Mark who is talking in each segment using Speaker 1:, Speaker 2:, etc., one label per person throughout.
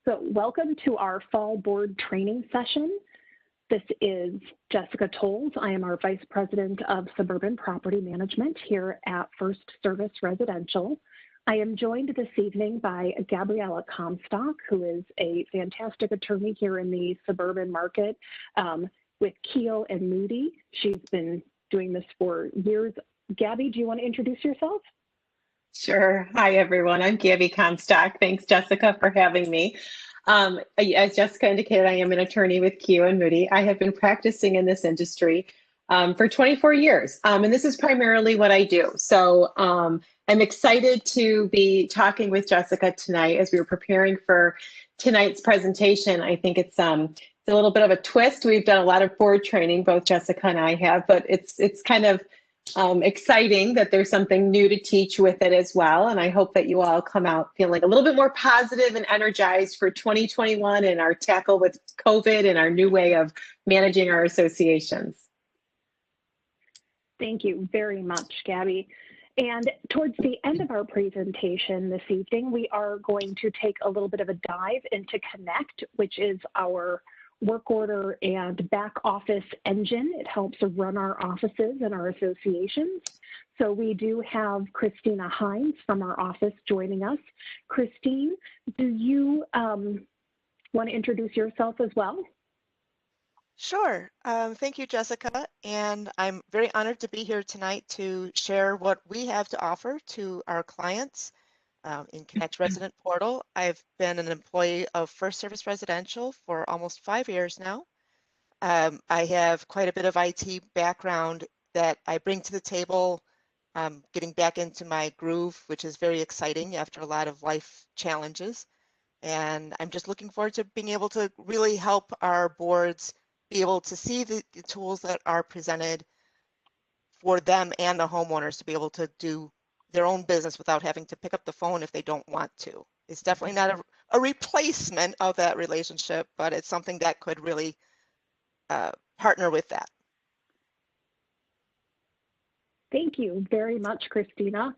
Speaker 1: So welcome to our fall board training session. This is Jessica Tolles. I am our Vice President of Suburban Property Management here at FirstService Residential. I am joined this evening by Gabriella Comstock, who is a fantastic attorney here in the suburban market with Keogh and Moody. She's been doing this for years. Gabby, do you want to introduce yourself?
Speaker 2: Sure. Hi, everyone. I'm Gabby Comstock. Thanks, Jessica, for having me. As Jessica indicated, I am an attorney with Keogh and Moody. I have been practicing in this industry for 24 years, and this is primarily what I do. So I'm excited to be talking with Jessica tonight as we were preparing for tonight's presentation. I think it's a little bit of a twist. We've done a lot of board training, both Jessica and I have, but it's kind of exciting that there's something new to teach with it as well. And I hope that you all come out feeling a little bit more positive and energized for 2021 and our tackle with COVID and our new way of managing our associations.
Speaker 1: Thank you very much, Gabby. And towards the end of our presentation this evening, we are going to take a little bit of a dive into Connect, which is our work order and back office engine. It helps run our offices and our associations. So we do have Christina Hines from our office joining us. Christine, do you want to introduce yourself as well?
Speaker 3: Sure. Thank you, Jessica. And I'm very honored to be here tonight to share what we have to offer to our clients in Connect Resident Portal. I've been an employee of FirstService Residential for almost 5 years now. I have quite a bit of IT background that I bring to the table, getting back into my groove, which is very exciting after a lot of life challenges. And I'm just looking forward to being able to really help our boards be able to see the tools that are presented for them and the homeowners to be able to do their own business without having to pick up the phone if they don't want to. It's definitely not a replacement of that relationship, but it's something that could really partner with that.
Speaker 1: Thank you very much, Christina.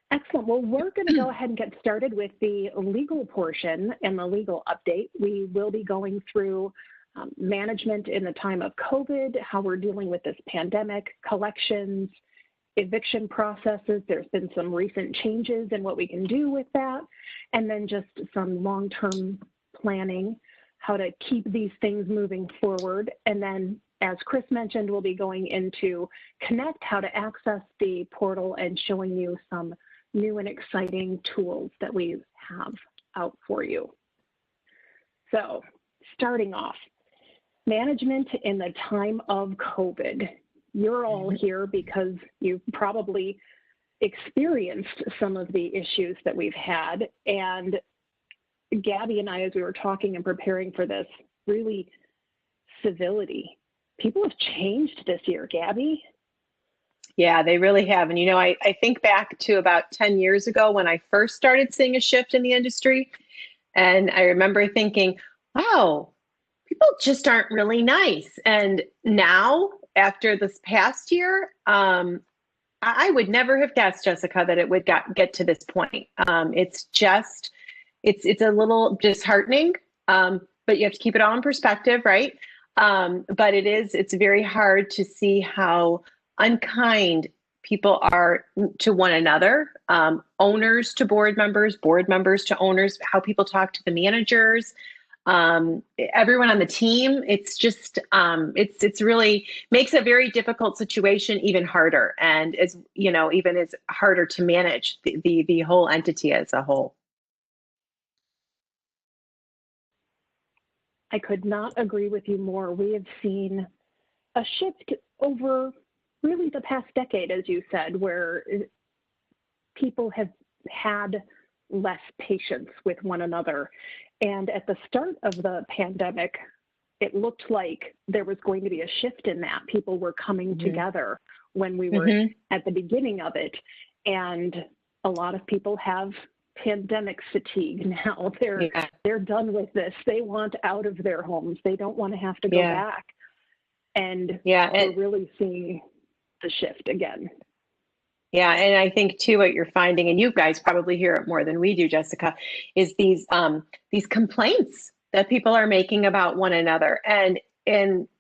Speaker 1: Excellent. Well, we're going to go ahead and get started with the legal portion and the legal update. We will be going through management in the time of COVID, how we're dealing with this pandemic, collections, eviction processes. There's been some recent changes in what we can do with that, and then just some long-term planning, how to keep these things moving forward. And then, as Chris mentioned, we'll be going into Connect, how to access the portal, and showing you some new and exciting tools that we have out for you. So, starting off, management in the time of COVID. You're all here because you've probably experienced some of the issues that we've had. And Gabby and I, as we were talking and preparing for this, really civility. People have changed this year, Gabby.
Speaker 2: Yeah, they really have. And, you know, I think back to about 10 years ago when I first started seeing a shift in the industry. And I remember thinking, wow, people just aren't really nice. And now, after this past year, I would never have guessed, Jessica, that it would get to this point. It's a little disheartening, but you have to keep it all in perspective, right? But it's very hard to see how unkind people are to one another, owners to board members to owners, how people talk to the managers, everyone on the team. It's just, it's really makes a very difficult situation even harder. And it's, you know, even it's harder to manage the whole entity as a whole.
Speaker 1: I could not agree with you more. We have seen a shift over really the past decade, as you said, where people have had less patience with one another. And at the start of the pandemic, it looked like there was going to be a shift in that. People were coming together when we were at the beginning of it. And a lot of people have pandemic fatigue now. They're done with this. They want out of their homes. They don't want to have to go back. And we're really seeing the shift again.
Speaker 2: Yeah, and I think too what you're finding, and you guys probably hear it more than we do, Jessica, is these complaints that people are making about one another. And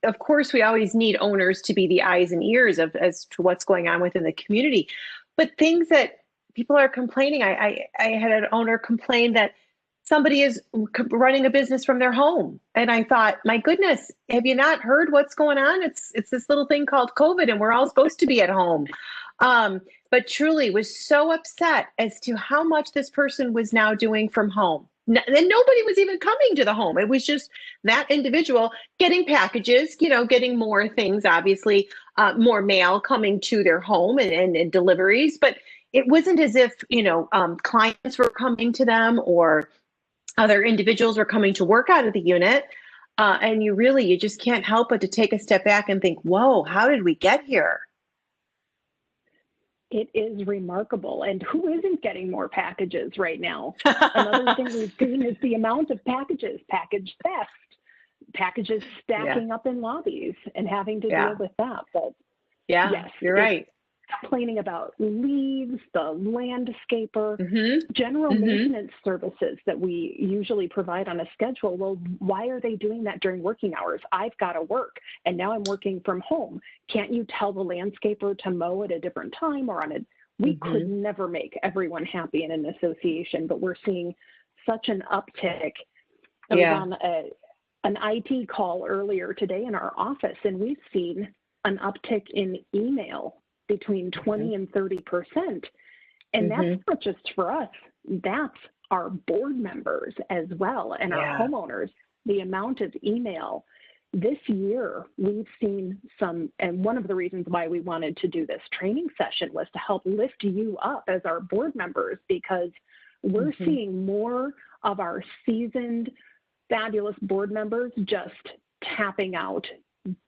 Speaker 2: of course we always need owners to be the eyes and ears of as to what's going on within the community. But things that people are complaining, I had an owner complain that somebody is running a business from their home. And I thought, my goodness, have you not heard what's going on? It's this little thing called COVID, and we're all supposed to be at home. But truly was so upset as to how much this person was now doing from home. And nobody was even coming to the home. It was just that individual getting packages, getting more things, obviously, more mail coming to their home and deliveries. But it wasn't as if, clients were coming to them or other individuals were coming to work out of the unit. And you just can't help but to take a step back and think, whoa, how did we get here?
Speaker 1: It is remarkable. And who isn't getting more packages right now? Another thing we've seen is the amount of packages, package theft, packages stacking up in lobbies and having to deal with that. But yes,
Speaker 2: you're right.
Speaker 1: Complaining about leaves, the landscaper, general maintenance services that we usually provide on a schedule. Well, why are they doing that during working hours? I've got to work, and now I'm working from home. Can't you tell the landscaper to mow at a different time or on a? We could never make everyone happy in an association, but we're seeing such an uptick. I was on an IT call earlier today in our office, and we've seen an uptick in email between 20 and 30%. And that's not just for us, that's our board members as well and our homeowners. The amount of email this year, we've seen some, and one of the reasons why we wanted to do this training session was to help lift you up as our board members, because we're seeing more of our seasoned, fabulous board members just tapping out.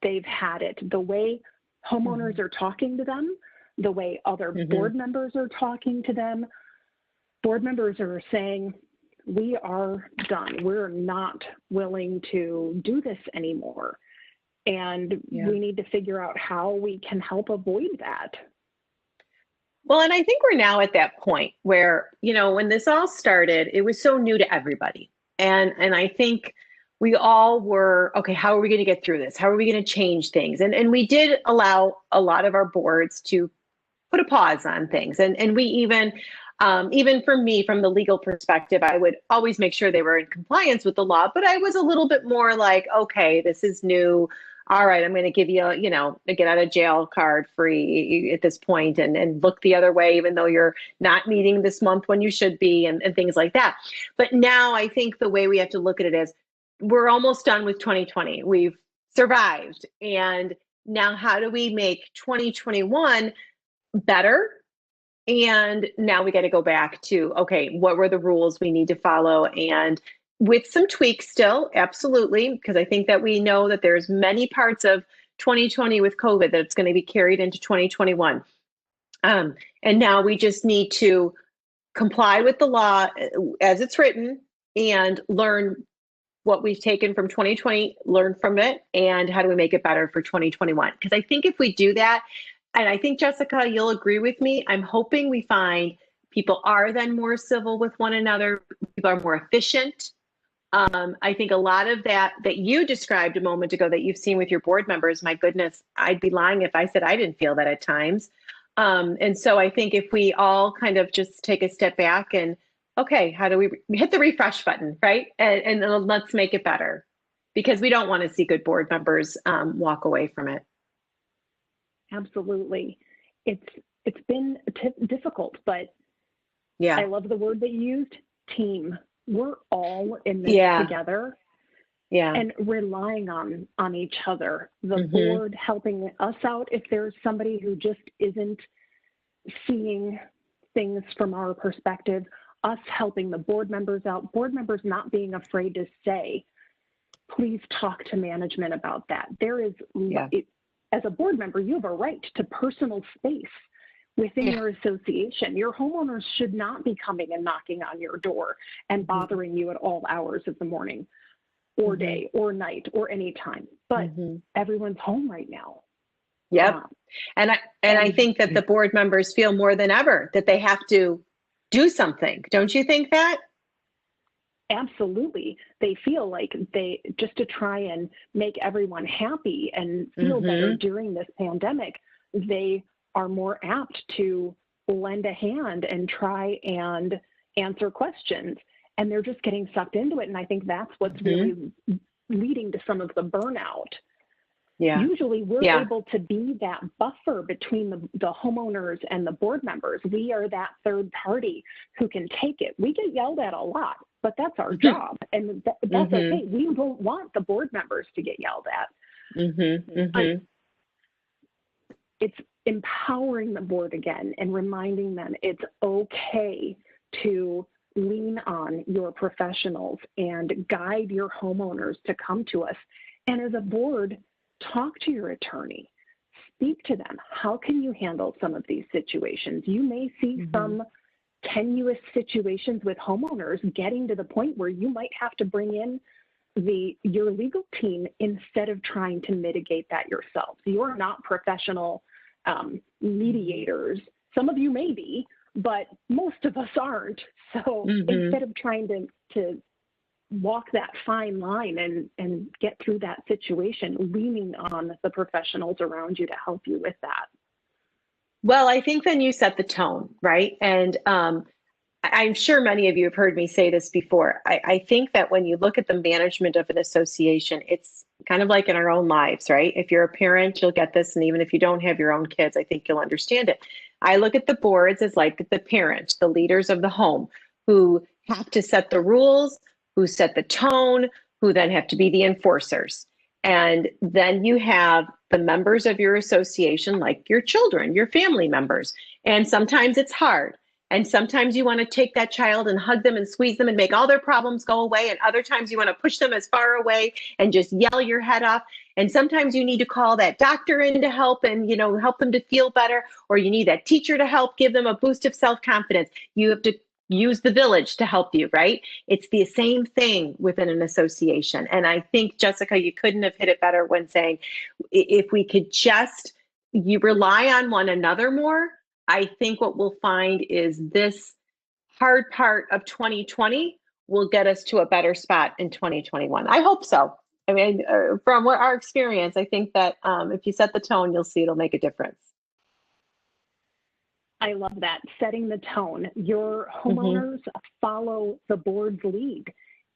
Speaker 1: They've had it. The way homeowners are talking to them, the way other board members are talking to them. Board members are saying, we are done. We're not willing to do this anymore. And we need to figure out how we can help avoid that.
Speaker 2: Well, and I think we're now at that point where, when this all started, it was so new to everybody. And I think we all were, okay, how are we going to get through this? How are we going to change things? And we did allow a lot of our boards to put a pause on things. And we even for me, from the legal perspective, I would always make sure they were in compliance with the law, but I was a little bit more like, okay, this is new. All right, I'm going to give you, a get out of jail card free at this point and look the other way, even though you're not meeting this month when you should be and things like that. But now I think the way we have to look at it is, we're almost done with 2020. We've survived. And now how do we make 2021 better? And now we got to go back to, okay, what were the rules we need to follow? And with some tweaks still, absolutely, because I think that we know that there's many parts of 2020 with COVID that's going to be carried into 2021. And now we just need to comply with the law as it's written and learn what we've taken from 2020, learn from it, and how do we make it better for 2021? Because I think if we do that, and I think, Jessica, you'll agree with me, I'm hoping we find people are then more civil with one another, people are more efficient. I think a lot of that you described a moment ago that you've seen with your board members, my goodness, I'd be lying if I said I didn't feel that at times. And so I think if we all kind of just take a step back and, okay, how do we hit the refresh button, right? And let's make it better, because we don't want to see good board members walk away from it.
Speaker 1: Absolutely. It's been difficult, but I love the word that you used, team. We're all in this together. And relying on each other, the board helping us out if there's somebody who just isn't seeing things from our perspective, us helping the board members out, board members not being afraid to say, please talk to management about that. There is, as a board member, you have a right to personal space within your association. Your homeowners should not be coming and knocking on your door and bothering you at all hours of the morning or day or night or any time. But everyone's home right now.
Speaker 2: Yep. And I think that the board members feel more than ever that they have to do something. Don't you think that?
Speaker 1: Absolutely. They feel like they, just to try and make everyone happy and feel better during this pandemic, they are more apt to lend a hand and try and answer questions. And they're just getting sucked into it. And I think that's what's really leading to some of the burnout.
Speaker 2: Yeah.
Speaker 1: Usually we're able to be that buffer between the homeowners and the board members. We are that third party who can take it. We get yelled at a lot, but that's our job. And that's okay. We don't want the board members to get yelled at. It's empowering the board again and reminding them it's okay to lean on your professionals and guide your homeowners to come to us. And as a board, talk to your attorney, speak to them. How can you handle some of these situations? You may see some tenuous situations with homeowners getting to the point where you might have to bring in your legal team instead of trying to mitigate that yourself. You're not professional mediators. Some of you may be, but most of us aren't. So instead of trying to walk that fine line and get through that situation, leaning on the professionals around you to help you with that.
Speaker 2: Well, I think then you set the tone, right? And I'm sure many of you have heard me say this before. I think that when you look at the management of an association, it's kind of like in our own lives, right? If you're a parent, you'll get this. And even if you don't have your own kids, I think you'll understand it. I look at the boards as like the parents, the leaders of the home, who have to set the rules, who set the tone, who then have to be the enforcers. And then you have the members of your association, like your children, your family members. And sometimes it's hard. And sometimes you want to take that child and hug them and squeeze them and make all their problems go away. And other times you want to push them as far away and just yell your head off. And sometimes you need to call that doctor in to help and, help them to feel better. Or you need that teacher to help give them a boost of self-confidence. You have to use the village to help you, right? It's the same thing within an association. And I think, Jessica, you couldn't have hit it better when saying, if we could you rely on one another more, I think what we'll find is this hard part of 2020 will get us to a better spot in 2021. I hope so. I mean, from what our experience, I think that if you set the tone, you'll see it'll make a difference.
Speaker 1: I love that, setting the tone. Your homeowners follow the board's lead.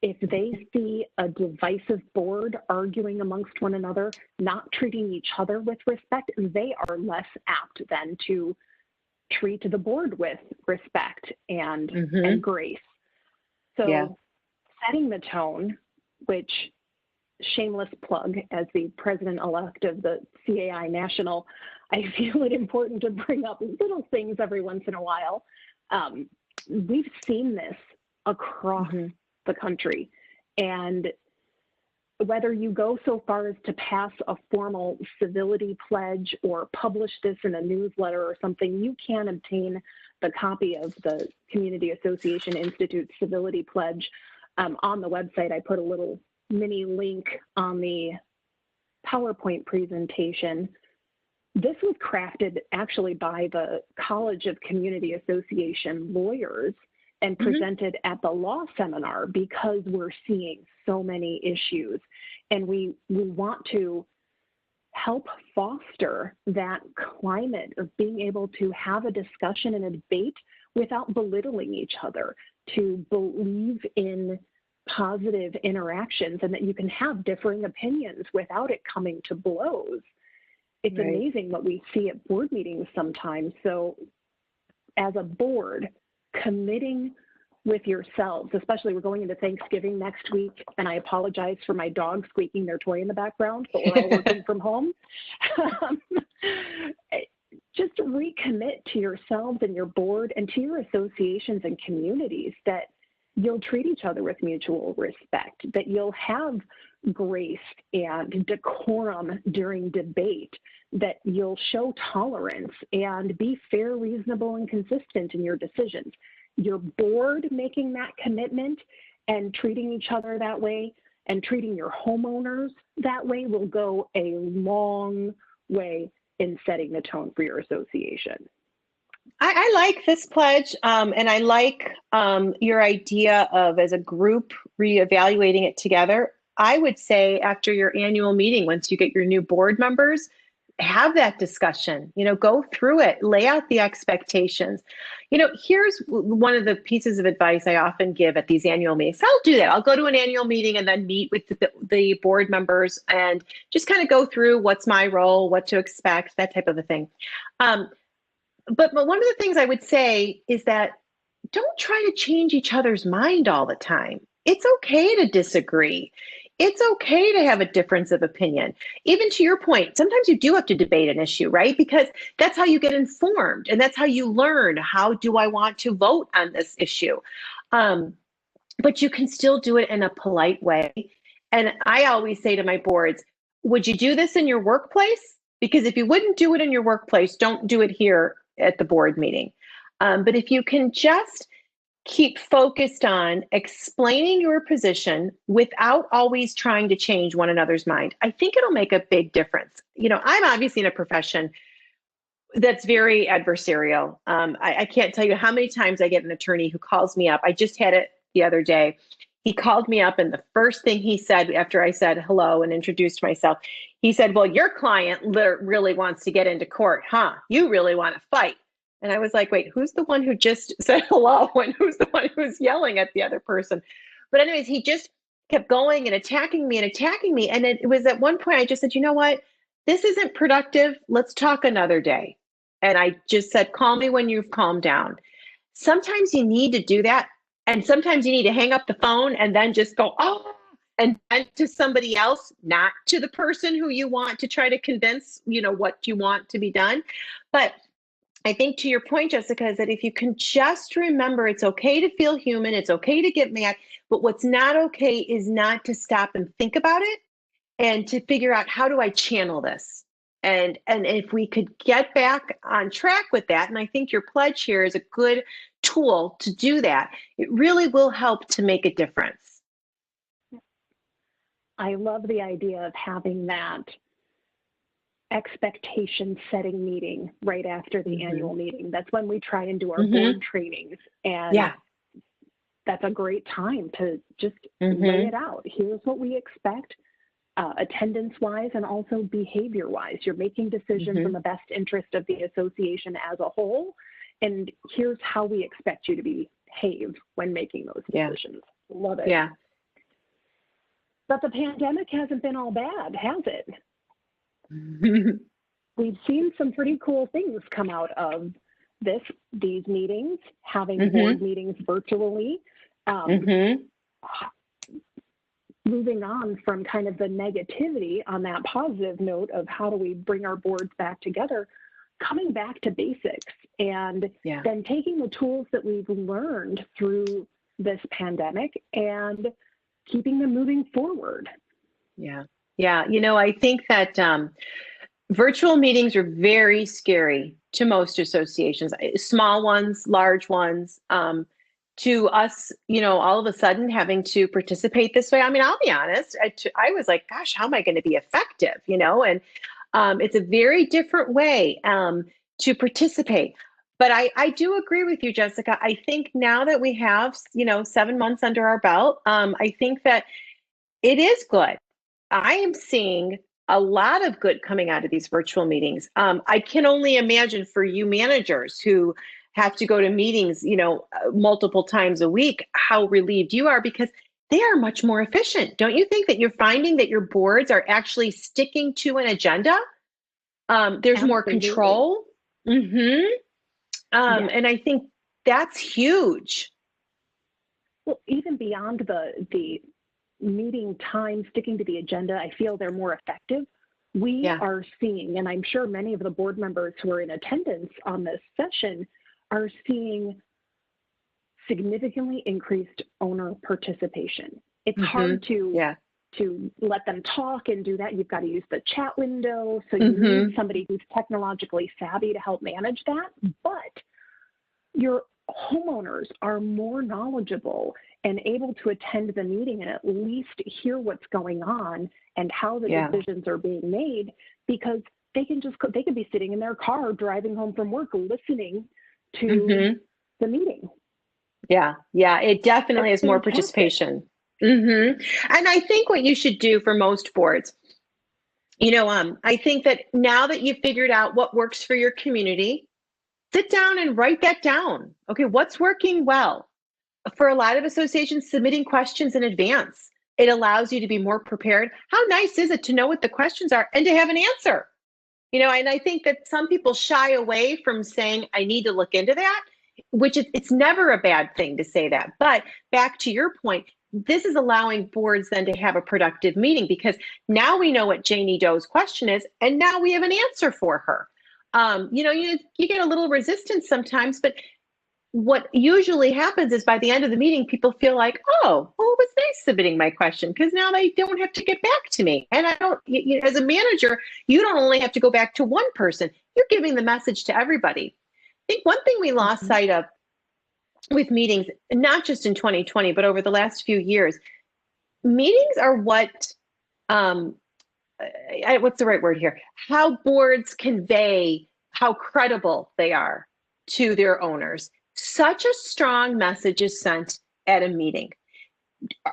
Speaker 1: If they see a divisive board arguing amongst one another, not treating each other with respect, they are less apt then to treat the board with respect and grace. So setting the tone, which, shameless plug as the president-elect of the CAI National, I feel it important to bring up little things every once in a while. We've seen this across the country. And whether you go so far as to pass a formal civility pledge or publish this in a newsletter or something, you can obtain the copy of the Community Association Institute Civility Pledge on the website. I put a little mini link on the PowerPoint presentation. This was crafted actually by the College of Community Association lawyers and presented at the law seminar because we're seeing so many issues. And we want to help foster that climate of being able to have a discussion and a debate without belittling each other, to believe in positive interactions and that you can have differing opinions without it coming to blows. It's amazing what we see at board meetings sometimes. So as a board, committing with yourselves, especially we're going into Thanksgiving next week, and I apologize for my dog squeaking their toy in the background, but we're all working from home. Just recommit to yourselves and your board and to your associations and communities that you'll treat each other with mutual respect, that you'll have grace and decorum during debate, that you'll show tolerance and be fair, reasonable, and consistent in your decisions. Your board making that commitment and treating each other that way and treating your homeowners that way will go a long way in setting the tone for your association?
Speaker 2: I like this pledge, and I like your idea of, as a group, reevaluating it together. I would say after your annual meeting, once you get your new board members, have that discussion, go through it, lay out the expectations. Here's one of the pieces of advice I often give at these annual meetings. I'll do that. I'll go to an annual meeting and then meet with the board members and just kind of go through what's my role, what to expect, that type of a thing. But one of the things I would say is that don't try to change each other's mind all the time. It's okay to disagree. It's okay to have a difference of opinion. Even to your point, sometimes you do have to debate an issue, right? Because that's how you get informed and that's how you learn, how do I want to vote on this issue? But you can still do it in a polite way. And I always say to my boards, would you do this in your workplace? Because if you wouldn't do it in your workplace, don't do it here at the board meeting. But if you can just keep focused on explaining your position without always trying to change one another's mind, I think it'll make a big difference. I'm obviously in a profession that's very adversarial. I can't tell you how many times I get an attorney who calls me up. I just had it the other day. He called me up, and the first thing he said after I said hello and introduced myself, he said, well, your client really wants to get into court, huh? You really want to fight. And I was like, wait, who's the one who just said hello and who's the one who's yelling at the other person? But anyways, he just kept going and attacking me. And it was at one point I just said, you know what? This isn't productive. Let's talk another day. And I just said, call me when you've calmed down. Sometimes you need to do that. And sometimes you need to hang up the phone and then just go, oh, and to somebody else, not to the person who you want to try to convince, what you want to be done. But I think to your point, Jessica, is that if you can just remember it's okay to feel human, it's okay to get mad, but what's not okay is not to stop and think about it and to figure out, how do I channel this? And if we could get back on track with that, and I think your pledge here is a good tool to do that, it really will help to make a difference.
Speaker 1: I love the idea of having that expectation setting meeting right after the annual meeting. That's when we try and do our board trainings. And that's a great time to just lay it out. Here's what we expect, attendance-wise and also behavior-wise. You're making decisions in the best interest of the association as a whole. And here's how we expect you to behave when making those decisions. Love it.
Speaker 2: Yeah.
Speaker 1: But the pandemic hasn't been all bad, has it? We've seen some pretty cool things come out of these meetings, having board meetings virtually. Moving on from kind of the negativity on that positive note of how do we bring our boards back together, coming back to basics and then taking the tools that we've learned through this pandemic and keeping them moving forward. Yeah.
Speaker 2: I think that virtual meetings are very scary to most associations, small ones, large ones. To us, all of a sudden having to participate this way. I mean, I'll be honest, I was like, gosh, how am I going to be effective? And it's a very different way to participate. But I do agree with you, Jessica. I think now that we have, 7 months under our belt, I think that it is good. I am seeing a lot of good coming out of these virtual meetings. I can only imagine for you managers who have to go to meetings, multiple times a week, how relieved you are, because they are much more efficient. Don't you think that you're finding that your boards are actually sticking to an agenda? There's more control. And I think that's huge.
Speaker 1: Well, even beyond the meeting time, sticking to the agenda, I feel they're more effective. We are seeing, and I'm sure many of the board members who are in attendance on this session are seeing significantly increased owner participation. It's hard to let them talk and do that. You've got to use the chat window. So you need somebody who's technologically savvy to help manage that. But your homeowners are more knowledgeable and able to attend the meeting and at least hear what's going on and how the decisions are being made, because they could be sitting in their car driving home from work listening to
Speaker 2: Mm-hmm.
Speaker 1: the meeting.
Speaker 2: Yeah, it definitely
Speaker 1: That's
Speaker 2: is more
Speaker 1: fantastic.
Speaker 2: participation. Mm-hmm. And I think what you should do for most boards, I think that now that you've figured out what works for your community, sit down and write that down. Okay, what's working well? For a lot of associations, submitting questions in advance, it allows you to be more prepared. How nice is it to know what the questions are and to have an answer? And I think that some people shy away from saying, I need to look into that, which it's never a bad thing to say that. But back to your point, this is allowing boards then to have a productive meeting, because now we know what Janie Doe's question is, and now we have an answer for her. You get a little resistance sometimes, but what usually happens is by the end of the meeting, people feel like, oh, well, it was nice submitting my question, because now they don't have to get back to me. And I don't, as a manager, you don't only have to go back to one person, you're giving the message to everybody. I think one thing we lost sight of with meetings, not just in 2020, but over the last few years, meetings are what's the right word here? How boards convey how credible they are to their owners. Such a strong message is sent at a meeting.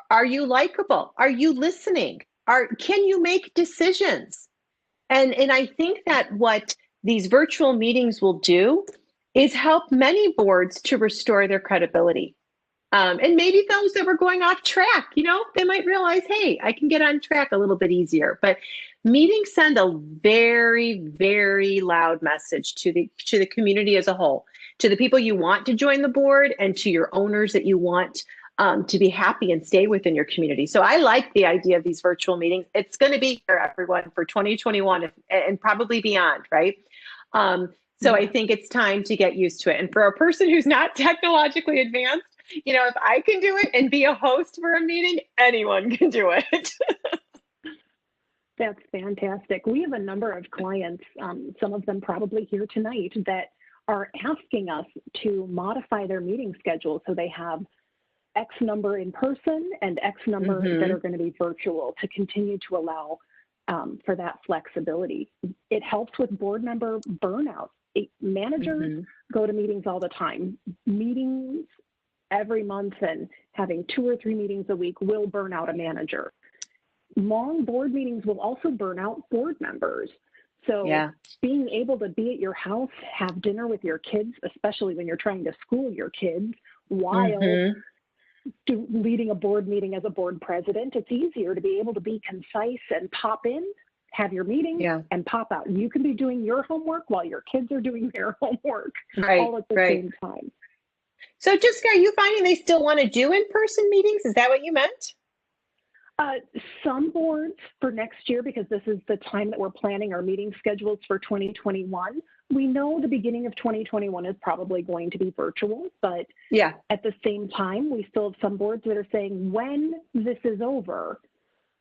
Speaker 2: Are you likable? Are you listening? Can you make decisions? And I think that what these virtual meetings will do is help many boards to restore their credibility. And maybe those that were going off track, they might realize, hey, I can get on track a little bit easier. But meetings send a very, very loud message to the community as a whole, to the people you want to join the board, and to your owners that you want to be happy and stay within your community. So I like the idea of these virtual meetings. It's going to be here, everyone, for 2021 and probably beyond, right? So I think it's time to get used to it. And for a person who's not technologically advanced, if I can do it and be a host for a meeting, anyone can do it.
Speaker 1: That's fantastic. We have a number of clients, some of them probably here tonight, that are asking us to modify their meeting schedule so they have X number in person and X number that are going to be virtual, to continue to allow for that flexibility. It helps with board member burnout. Managers go to meetings all the time. Meetings every month and having 2 or 3 meetings a week will burn out a manager. Long board meetings will also burn out board members. So being able to be at your house, have dinner with your kids, especially when you're trying to school your kids while leading a board meeting as a board president, it's easier to be able to be concise and pop in, have your meeting and pop out. You can be doing your homework while your kids are doing their homework all at the same time.
Speaker 2: So Jessica, are you finding they still want to do in-person meetings? Is that what you meant?
Speaker 1: Some boards for next year, because this is the time that we're planning our meeting schedules for 2021. We know the beginning of 2021 is probably going to be virtual, but at the same time, we still have some boards that are saying when this is over,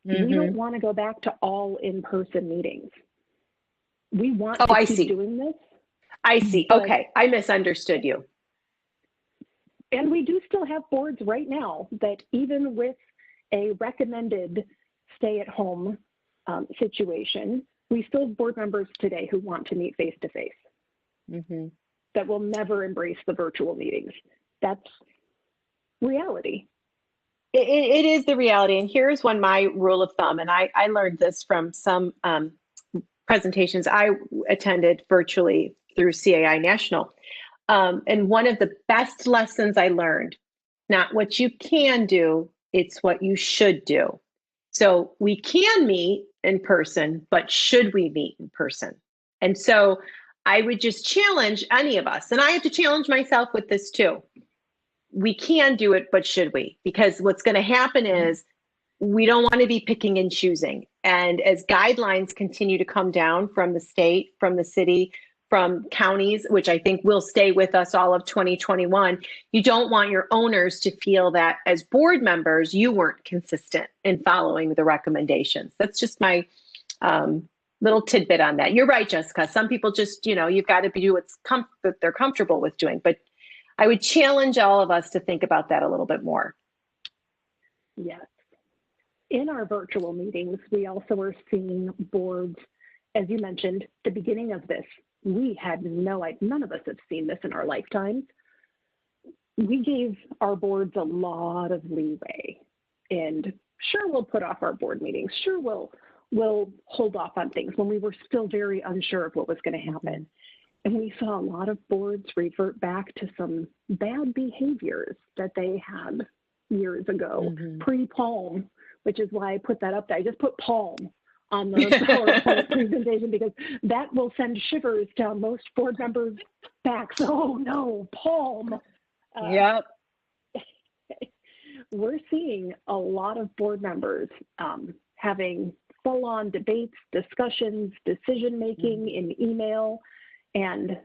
Speaker 1: we don't want to go back to all in-person meetings. We want to keep doing this.
Speaker 2: I see. Okay, I misunderstood you.
Speaker 1: And we do still have boards right now that, even with a recommended stay-at-home situation, we still have board members today who want to meet face-to-face that will never embrace the virtual meetings. That's reality.
Speaker 2: It is the reality. And here's my rule of thumb, and I learned this from some presentations I attended virtually through CAI National. And one of the best lessons I learned, not what you can do, it's what you should do. So we can meet in person, but should we meet in person? And so I would just challenge any of us, and I have to challenge myself with this too. We can do it, but should we? Because what's going to happen is we don't want to be picking and choosing. And as guidelines continue to come down from the state, from the city, from counties, which I think will stay with us all of 2021, you don't want your owners to feel that as board members, you weren't consistent in following the recommendations. That's just my little tidbit on that. You're right, Jessica. Some people just, you've got to do what's that they're comfortable with doing. But I would challenge all of us to think about that a little bit more.
Speaker 1: Yes. In our virtual meetings, we also are seeing boards as you mentioned, the beginning of this, we had none of us have seen this in our lifetimes. We gave our boards a lot of leeway, and sure, we'll put off our board meetings. Sure, we'll hold off on things when we were still very unsure of what was going to happen. And we saw a lot of boards revert back to some bad behaviors that they had years ago, pre-Palm, which is why I put that up there. I just put Palm on the PowerPoint presentation because that will send shivers down most board members' backs. Oh no, Palm.
Speaker 2: Yep.
Speaker 1: We're seeing a lot of board members having full-on debates, discussions, decision-making in email, and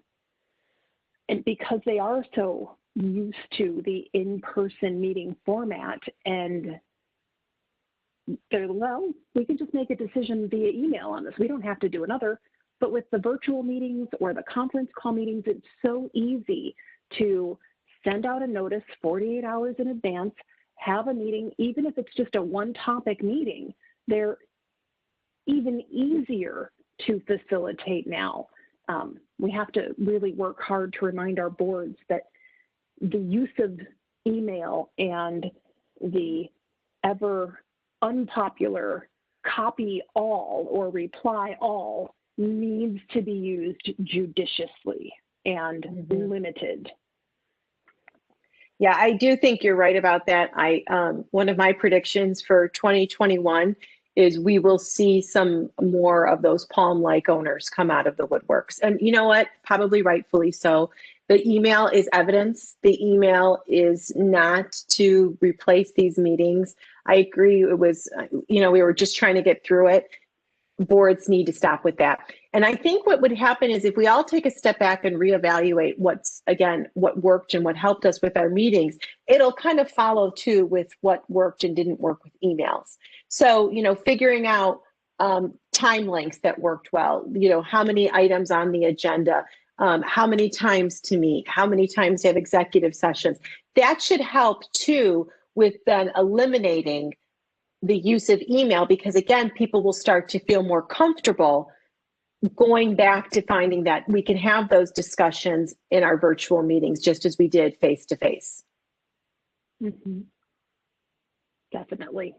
Speaker 1: because they are so used to the in-person meeting format, and they're, well, we can just make a decision via email on this. We don't have to do another. But with the virtual meetings or the conference call meetings, it's so easy to send out a notice 48 hours in advance, have a meeting, even if it's just a one-topic meeting. They're even easier to facilitate now. We have to really work hard to remind our boards that the use of email and the ever unpopular copy all or reply all needs to be used judiciously and limited.
Speaker 2: Yeah, I do think you're right about that. One of my predictions for 2021 is we will see some more of those Palm-like owners come out of the woodworks. And you know what? Probably rightfully so. The email is evidence. The email is not to replace these meetings. I agree. It was, we were just trying to get through it. Boards need to stop with that. And I think what would happen is if we all take a step back and reevaluate what worked and what helped us with our meetings, it'll kind of follow too with what worked and didn't work with emails. So, figuring out time lengths that worked well, how many items on the agenda, how many times to meet, how many times to have executive sessions. That should help too with then eliminating the use of email, because again, people will start to feel more comfortable going back to finding that we can have those discussions in our virtual meetings, just as we did face to face.
Speaker 1: Definitely.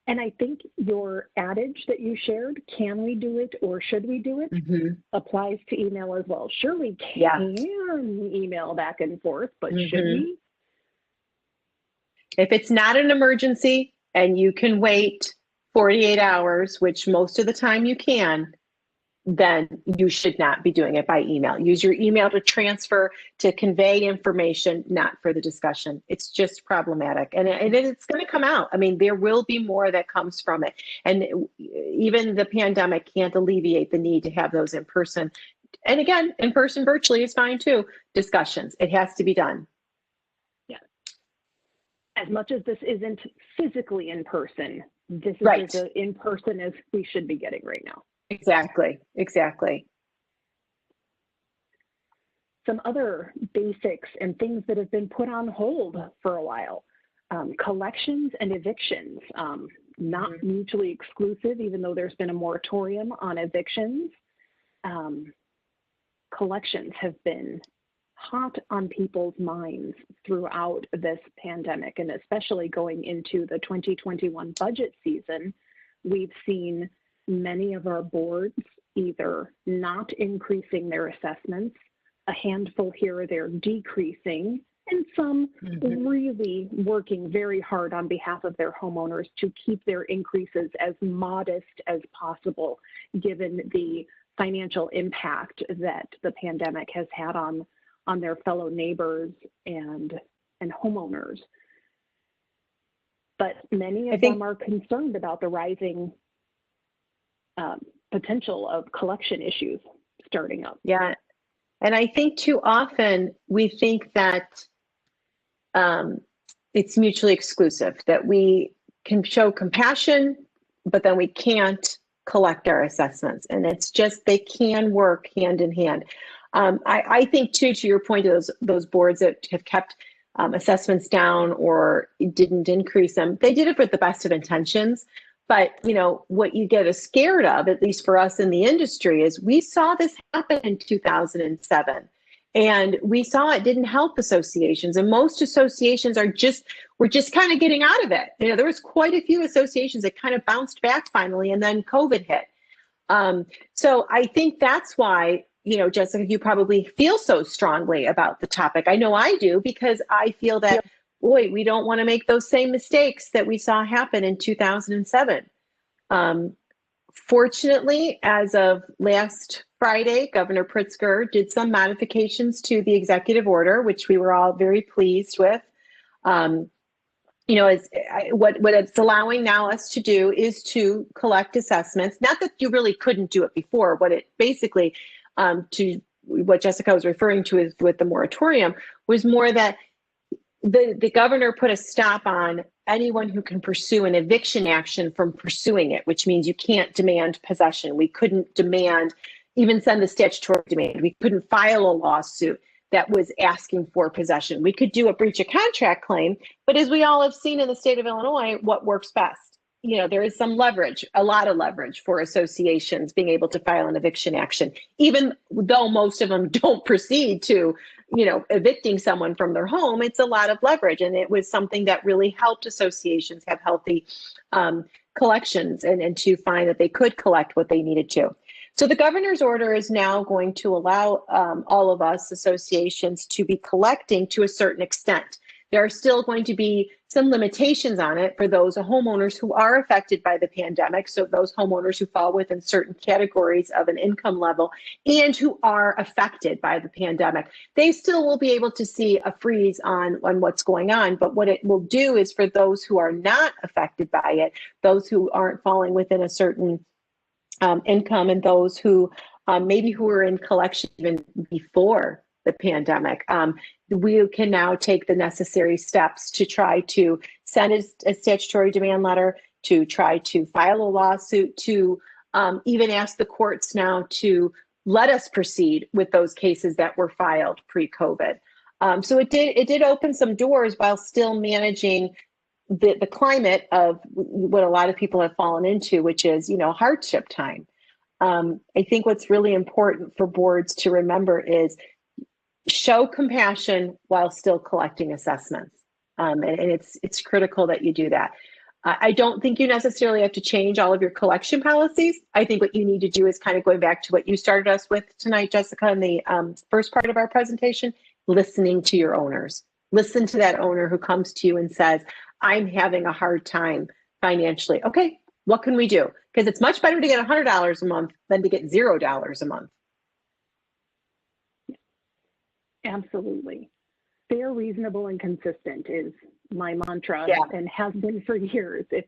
Speaker 1: And I think your adage that you shared, can we do it or should we do it, applies to email as well. Sure, we can email back and forth, but should we?
Speaker 2: If it's not an emergency and you can wait 48 hours, which most of the time you can, then you should not be doing it by email. Use your email to transfer, to convey information, not for the discussion. It's just problematic. And it's going to come out. I mean, there will be more that comes from it. And even the pandemic can't alleviate the need to have those in person. And again, in person virtually is fine too. Discussions. It has to be done. Yeah.
Speaker 1: As much as this isn't physically in person, this is as in person as we should be getting right now.
Speaker 2: Exactly.
Speaker 1: Some other basics and things that have been put on hold for a while. Collections and evictions, not mutually exclusive, even though there's been a moratorium on evictions. Collections have been hot on people's minds throughout this pandemic, and especially going into the 2021 budget season, we've seen many of our boards either not increasing their assessments, a handful here or there decreasing, and some really working very hard on behalf of their homeowners to keep their increases as modest as possible, given the financial impact that the pandemic has had on their fellow neighbors and homeowners. But many of them are concerned about the rising potential of collection issues starting up.
Speaker 2: Yeah. And I think too often we think that it's mutually exclusive, that we can show compassion, but then we can't collect our assessments. And it's just, they can work hand in hand. I think too, to your point, of those boards that have kept assessments down or didn't increase them, they did it with the best of intentions. But, what you get scared of, at least for us in the industry, is we saw this happen in 2007. And we saw it didn't help associations. And most associations were just kind of getting out of it. There was quite a few associations that kind of bounced back finally, and then COVID hit. So I think that's why, Jessica, you probably feel so strongly about the topic. I know I do, because I feel that, boy, we don't want to make those same mistakes that we saw happen in 2007. Fortunately, as of last Friday, Governor Pritzker did some modifications to the executive order, which we were all very pleased with. What it's allowing now us to do is to collect assessments. Not that you really couldn't do it before. What it basically, to what Jessica was referring to is with the moratorium, was more that the governor put a stop on anyone who can pursue an eviction action from pursuing it, which means you can't demand possession. We couldn't even send the statutory demand. We couldn't file a lawsuit that was asking for possession. We could do a breach of contract claim, but as we all have seen in the state of Illinois, what works best? There is some leverage, a lot of leverage for associations being able to file an eviction action, even though most of them don't proceed to, evicting someone from their home. It's a lot of leverage. And it was something that really helped associations have healthy collections and to find that they could collect what they needed to. So the governor's order is now going to allow all of us associations to be collecting to a certain extent. There are still going to be some limitations on it for those homeowners who are affected by the pandemic. So those homeowners who fall within certain categories of an income level and who are affected by the pandemic, they still will be able to see a freeze on what's going on. But what it will do is for those who are not affected by it, those who aren't falling within a certain income, and those who maybe who were in collection even before the pandemic, we can now take the necessary steps to try to send a statutory demand letter, to try to file a lawsuit, to even ask the courts now to let us proceed with those cases that were filed pre-COVID. So it did open some doors while still managing the climate of what a lot of people have fallen into, which is, hardship time. I think what's really important for boards to remember is show compassion while still collecting assessments. And it's critical that you do that. I don't think you necessarily have to change all of your collection policies. I think what you need to do is kind of going back to what you started us with tonight, Jessica, in the first part of our presentation, listening to your owners. Listen to that owner who comes to you and says, I'm having a hard time financially. Okay, what can we do? Because it's much better to get $100 a month than to get $0 a month.
Speaker 1: Absolutely. Fair, reasonable, and consistent is my mantra, and has been for years. If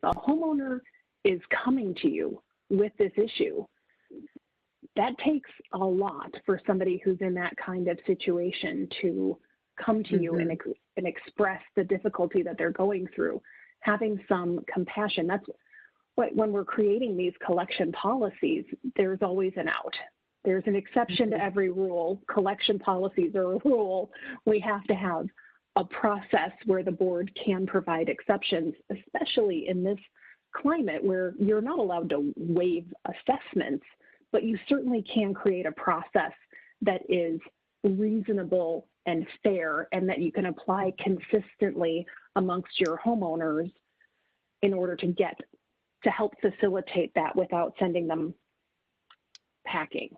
Speaker 1: a homeowner is coming to you with this issue, that takes a lot for somebody who's in that kind of situation to come to you and express the difficulty that they're going through. Having some compassion. That's what, when we're creating these collection policies, there's always an out. There's an exception to every rule. Collection policies are a rule. We have to have a process where the board can provide exceptions, especially in this climate where you're not allowed to waive assessments, but you certainly can create a process that is reasonable and fair, and that you can apply consistently amongst your homeowners in order to help facilitate that without sending them packing.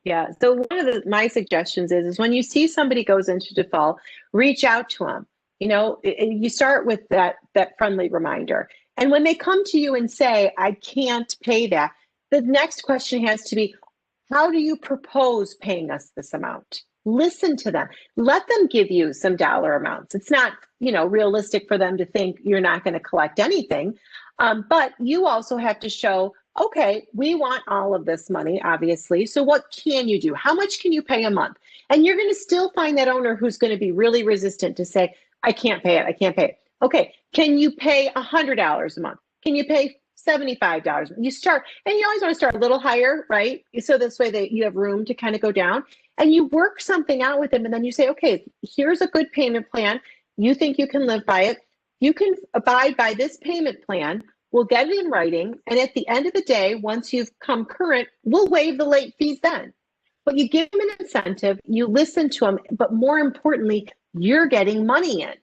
Speaker 2: Yeah. So one of my suggestions is when you see somebody goes into default, reach out to them. You start with that friendly reminder. And when they come to you and say, I can't pay that, the next question has to be, how do you propose paying us this amount? Listen to them. Let them give you some dollar amounts. It's not, realistic for them to think you're not going to collect anything. But you also have to show, okay, we want all of this money, obviously. So what can you do? How much can you pay a month? And you're going to still find that owner who's going to be really resistant to say, I can't pay it. I can't pay it. Okay, can you pay $100 a month? Can you pay $75? You start, and you always want to start a little higher, right? So this way that you have room to kind of go down, and you work something out with them. And then you say, okay, here's a good payment plan. You think you can live by it. You can abide by this payment plan. We'll get it in writing. And at the end of the day, once you've come current, we'll waive the late fees then. But you give them an incentive, you listen to them, but more importantly, you're getting money in.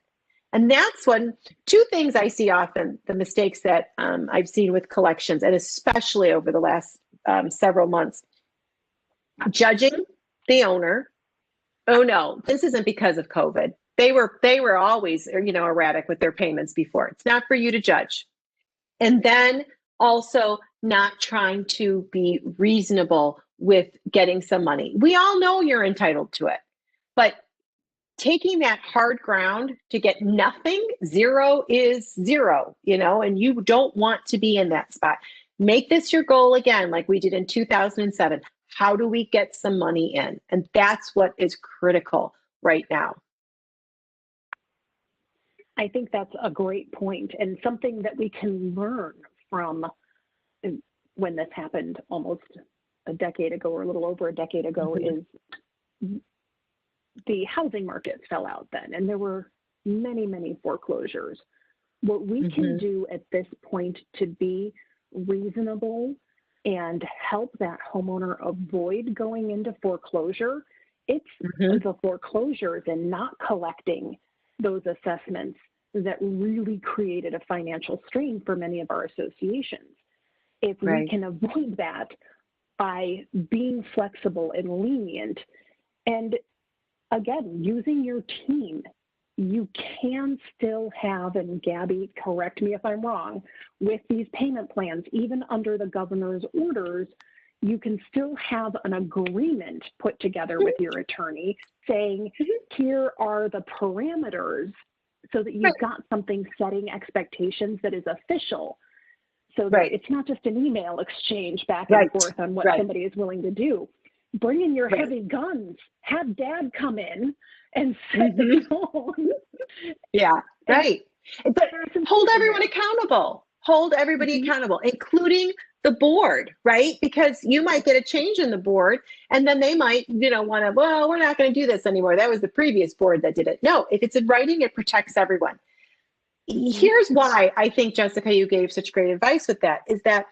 Speaker 2: And that's when two things I see often, the mistakes that I've seen with collections, and especially over the last several months, judging the owner. Oh no, this isn't because of COVID. They were always, erratic with their payments before. It's not for you to judge. And then also not trying to be reasonable with getting some money. We all know you're entitled to it, but taking that hard ground to get nothing, zero is zero, and you don't want to be in that spot. Make this your goal again, like we did in 2007. How do we get some money in? And that's what is critical right now.
Speaker 1: I think that's a great point, and something that we can learn from when this happened almost a decade ago, or a little over a decade ago, is the housing market fell out then, and there were many, many foreclosures. What we can do at this point to be reasonable and help that homeowner avoid going into foreclosure, it's the foreclosures and not collecting those assessments that really created a financial strain for many of our associations. If we can avoid that by being flexible and lenient, and again, using your team, you can still have, and Gabby, correct me if I'm wrong, with these payment plans, even under the governor's orders, you can still have an agreement put together with your attorney saying, here are the parameters, so that you've got something setting expectations that is official, so that it's not just an email exchange back and forth on what somebody is willing to do. Bring in your heavy guns, have dad come in and set the tone.
Speaker 2: But hold everyone accountable. Hold everybody accountable, including the board, right? Because you might get a change in the board, and then they might, want to, well, we're not going to do this anymore. That was the previous board that did it. No, if it's in writing, it protects everyone. Here's why I think, Jessica, you gave such great advice with that, is that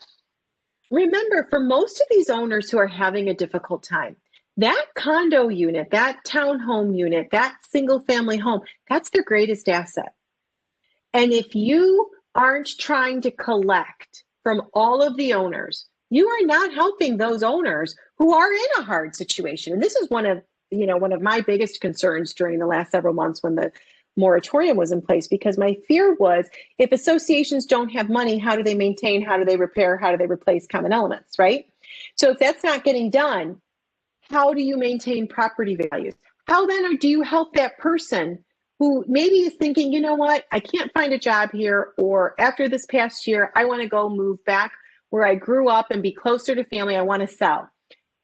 Speaker 2: remember, for most of these owners who are having a difficult time, that condo unit, that townhome unit, that single family home, that's their greatest asset. And if you aren't trying to collect from all of the owners, you are not helping those owners who are in a hard situation. And this is one of my biggest concerns during the last several months when the moratorium was in place, because my fear was, if associations don't have money, how do they maintain, how do they repair, how do they replace common elements, right? So if that's not getting done, how do you maintain property values? How then do you help that person who maybe is thinking, you know what, I can't find a job here, or after this past year, I want to go move back where I grew up and be closer to family, I want to sell.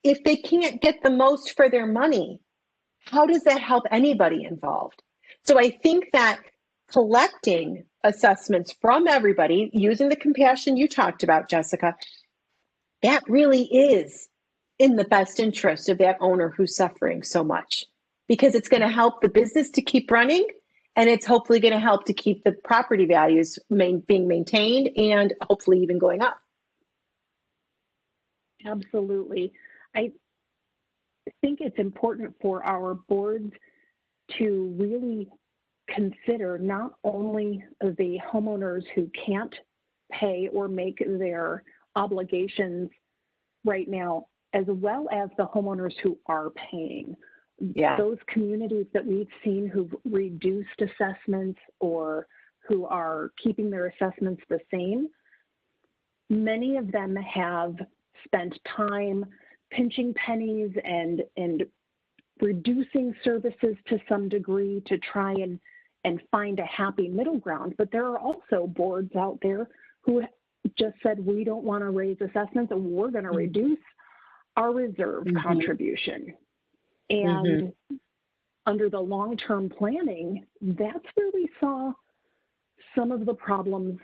Speaker 2: If they can't get the most for their money, how does that help anybody involved? So I think that collecting assessments from everybody, using the compassion you talked about, Jessica, that really is in the best interest of that owner who's suffering so much, because it's going to help the business to keep running, and it's hopefully going to help to keep the property values being maintained and hopefully even going up.
Speaker 1: Absolutely. I think it's important for our boards to really consider not only the homeowners who can't pay or make their obligations right now, as well as the homeowners who are paying. Those communities that we've seen who've reduced assessments or who are keeping their assessments the same, many of them have spent time pinching pennies and reducing services to some degree to try and find a happy middle ground. But there are also boards out there who just said, we don't want to raise assessments and we're going to reduce our reserve contribution. And under the long-term planning, that's where we saw some of the problems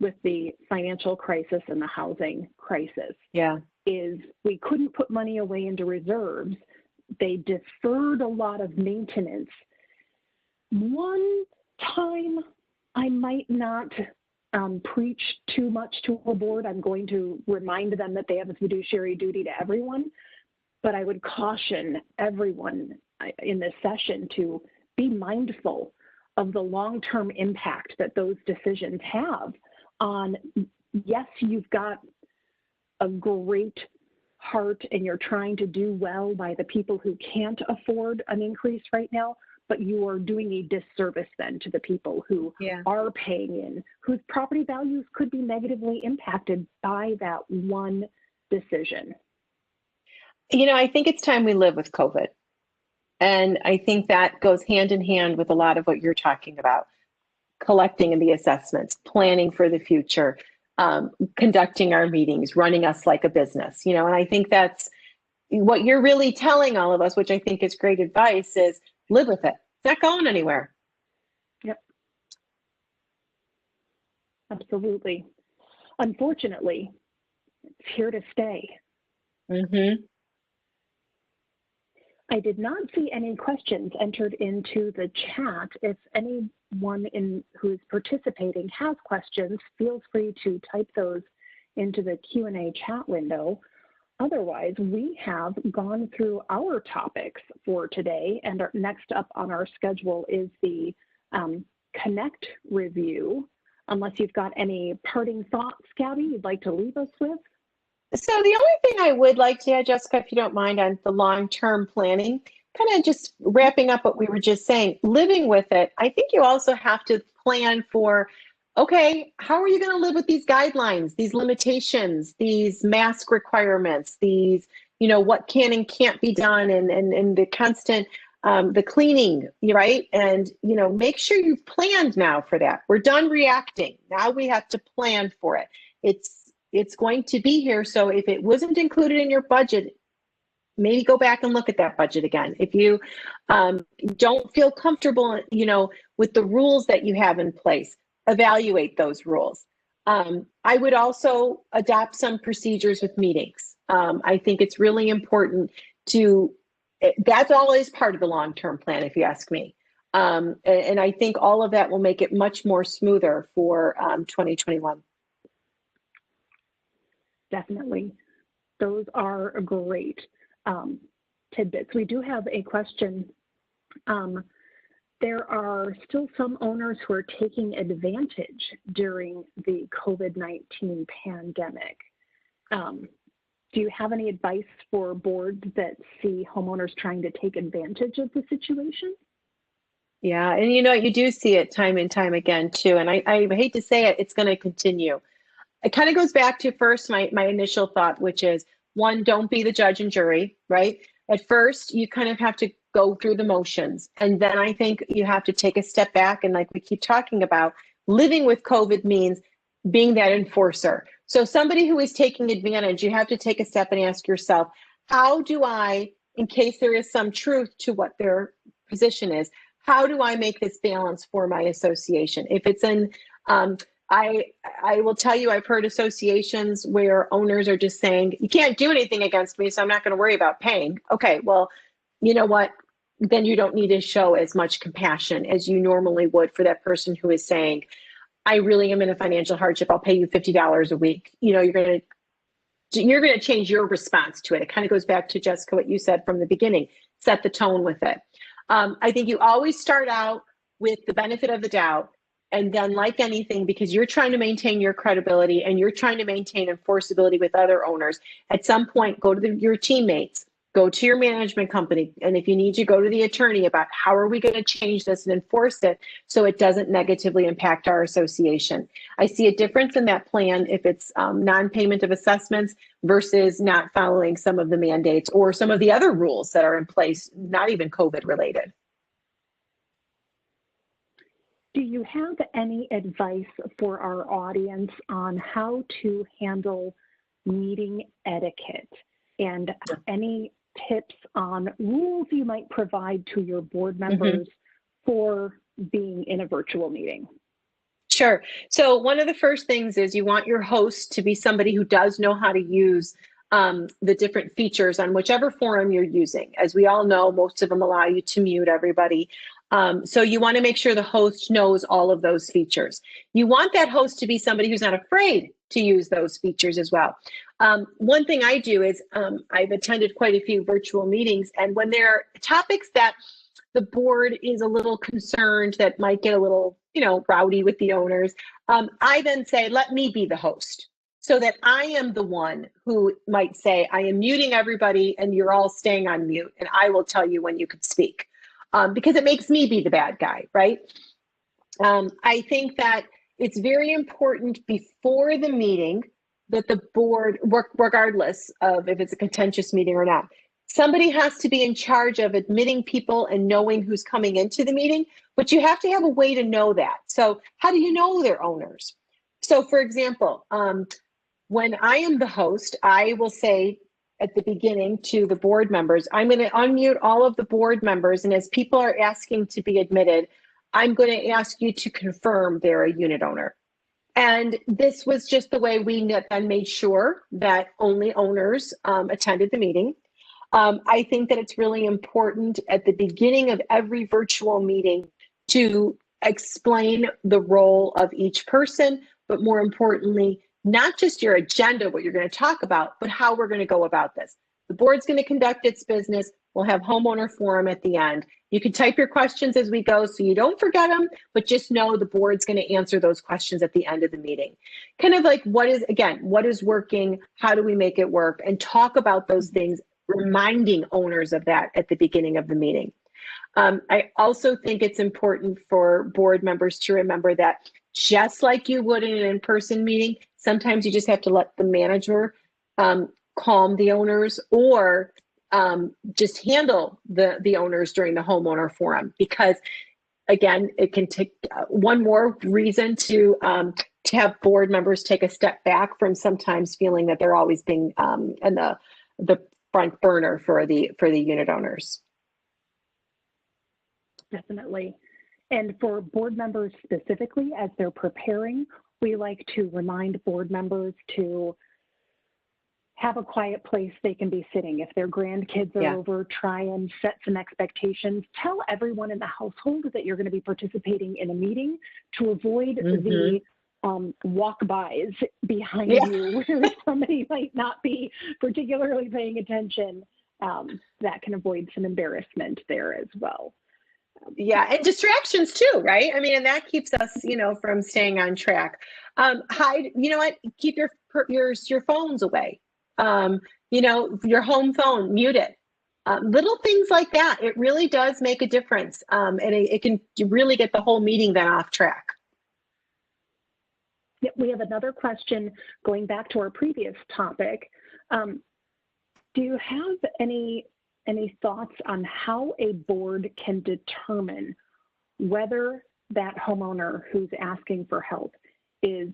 Speaker 1: with the financial crisis and the housing crisis. Is we couldn't put money away into reserves. They deferred a lot of maintenance. One time I might not preach too much to a board. I'm going to remind them that they have a fiduciary duty to everyone, but I would caution everyone in this session to be mindful of the long-term impact that those decisions have on, yes, you've got a great heart and you're trying to do well by the people who can't afford an increase right now, but you are doing a disservice then to the people who are paying in, whose property values could be negatively impacted by that one decision.
Speaker 2: You know, I think it's time we live with COVID. And I think that goes hand in hand with a lot of what you're talking about. Collecting the assessments, planning for the future, conducting our meetings, running us like a business, and I think that's what you're really telling all of us, which I think is great advice, is live with it. It's not going anywhere.
Speaker 1: Yep. Absolutely. Unfortunately, it's here to stay.
Speaker 2: Mm-hmm.
Speaker 1: I did not see any questions entered into the chat. If anyone who is participating has questions, feel free to type those into the Q&A chat window. Otherwise, we have gone through our topics for today, and next up on our schedule is the Connect review. Unless you've got any parting thoughts, Gabby, you'd like to leave us with?
Speaker 2: So the only thing I would like to add, Jessica, if you don't mind, on the long-term planning, kind of just wrapping up what we were just saying, living with it, I think you also have to plan for, okay, how are you going to live with these guidelines, these limitations, these mask requirements, these, what can and can't be done, and the constant, the cleaning, right? And, make sure you've planned now for that. We're done reacting. Now we have to plan for it. It's going to be here. So if it wasn't included in your budget, maybe go back and look at that budget again. If you don't feel comfortable, with the rules that you have in place, evaluate those rules. I would also adopt some procedures with meetings. I think it's really important that's always part of the long-term plan, if you ask me. And I think all of that will make it much more smoother for 2021.
Speaker 1: Definitely. Those are great tidbits. We do have a question. There are still some owners who are taking advantage during the COVID-19 pandemic. Do you have any advice for boards that see homeowners trying to take advantage of the situation?
Speaker 2: Yeah, and you do see it time and time again too. And I hate to say it, it's going to continue. It kind of goes back to first my initial thought, which is, one, don't be the judge and jury, right? At first, you kind of have to go through the motions. And then I think you have to take a step back. And like we keep talking about, living with COVID means being that enforcer. So somebody who is taking advantage, you have to take a step and ask yourself, how do I, in case there is some truth to what their position is, how do I make this balance for my association? If it's in, I will tell you, I've heard associations where owners are just saying, you can't do anything against me, so I'm not going to worry about paying. Okay, well, you know what? Then you don't need to show as much compassion as you normally would for that person who is saying, I really am in a financial hardship. I'll pay you $50 a week. You're going to change your response to it. It kind of goes back to, Jessica, what you said from the beginning, set the tone with it. I think you always start out with the benefit of the doubt. And then, like anything, because you're trying to maintain your credibility and you're trying to maintain enforceability with other owners, at some point, go to your teammates, go to your management company. And if you need to, go to the attorney about how are we going to change this and enforce it so it doesn't negatively impact our association. I see a difference in that plan if it's non-payment of assessments versus not following some of the mandates or some of the other rules that are in place, not even COVID related.
Speaker 1: Do you have any advice for our audience on how to handle meeting etiquette and any tips on rules you might provide to your board members for being in a virtual meeting?
Speaker 2: Sure. So one of the first things is you want your host to be somebody who does know how to use the different features on whichever forum you're using. As we all know, most of them allow you to mute everybody. So you want to make sure the host knows all of those features. You want that host to be somebody who's not afraid to use those features as well. One thing I do is I've attended quite a few virtual meetings, and when there are topics that the board is a little concerned that might get a little, rowdy with the owners, I then say, let me be the host, so that I am the one who might say, I am muting everybody and you're all staying on mute, and I will tell you when you could speak. Because it makes me be the bad guy, right? I think that it's very important before the meeting that the board, regardless of if it's a contentious meeting or not, somebody has to be in charge of admitting people and knowing who's coming into the meeting, but you have to have a way to know that. So how do you know they're owners? So for example, when I am the host, I will say at the beginning to the board members, I'm going to unmute all of the board members. And as people are asking to be admitted, I'm going to ask you to confirm they're a unit owner. And this was just the way we then made sure that only owners attended the meeting. I think that it's really important at the beginning of every virtual meeting to explain the role of each person, but more importantly, not just your agenda, what you're going to talk about, but how we're going to go about this. The board's going to conduct its business. We'll have homeowner forum at the end. You can type your questions as we go so you don't forget them, but just know the board's going to answer those questions at the end of the meeting. Kind of like what is working? How do we make it work? And talk about those things, reminding owners of that at the beginning of the meeting. I also think it's important for board members to remember that just like you would in an in-person meeting, sometimes you just have to let the manager calm the owners, or just handle the owners during the homeowner forum, because again, it can take one more reason to have board members take a step back from sometimes feeling that they're always being in the front burner for the unit owners.
Speaker 1: Definitely. And for board members specifically, as they're preparing, we like to remind board members to have a quiet place they can be sitting. If their grandkids are over, try and set some expectations. Tell everyone in the household that you're going to be participating in a meeting to avoid the walk-bys behind you where somebody might not be particularly paying attention. That can avoid some embarrassment there as well.
Speaker 2: Yeah, and distractions too, right? I mean, and that keeps us, from staying on track. Hide, keep your phones away. Your home phone, mute it. Little things like that. It really does make a difference, and it can really get the whole meeting then off track.
Speaker 1: Yeah, we have another question going back to our previous topic. Do you have any thoughts on how a board can determine whether that homeowner who's asking for help is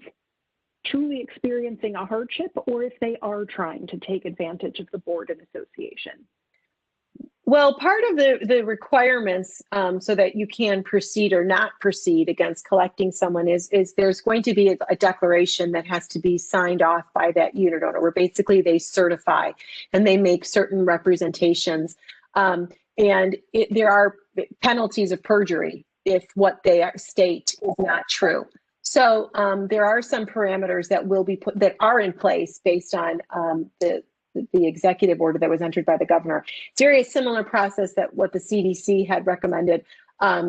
Speaker 1: truly experiencing a hardship, or if they are trying to take advantage of the board and association?
Speaker 2: Well, part of the requirements so that you can proceed or not proceed against collecting someone is there's going to be a declaration that has to be signed off by that unit owner, where basically they certify and they make certain representations. And there are penalties of perjury if what they state is not true. So there are some parameters that will be that are in place based on the executive order that was entered by the governor. It's very similar process that what the CDC had recommended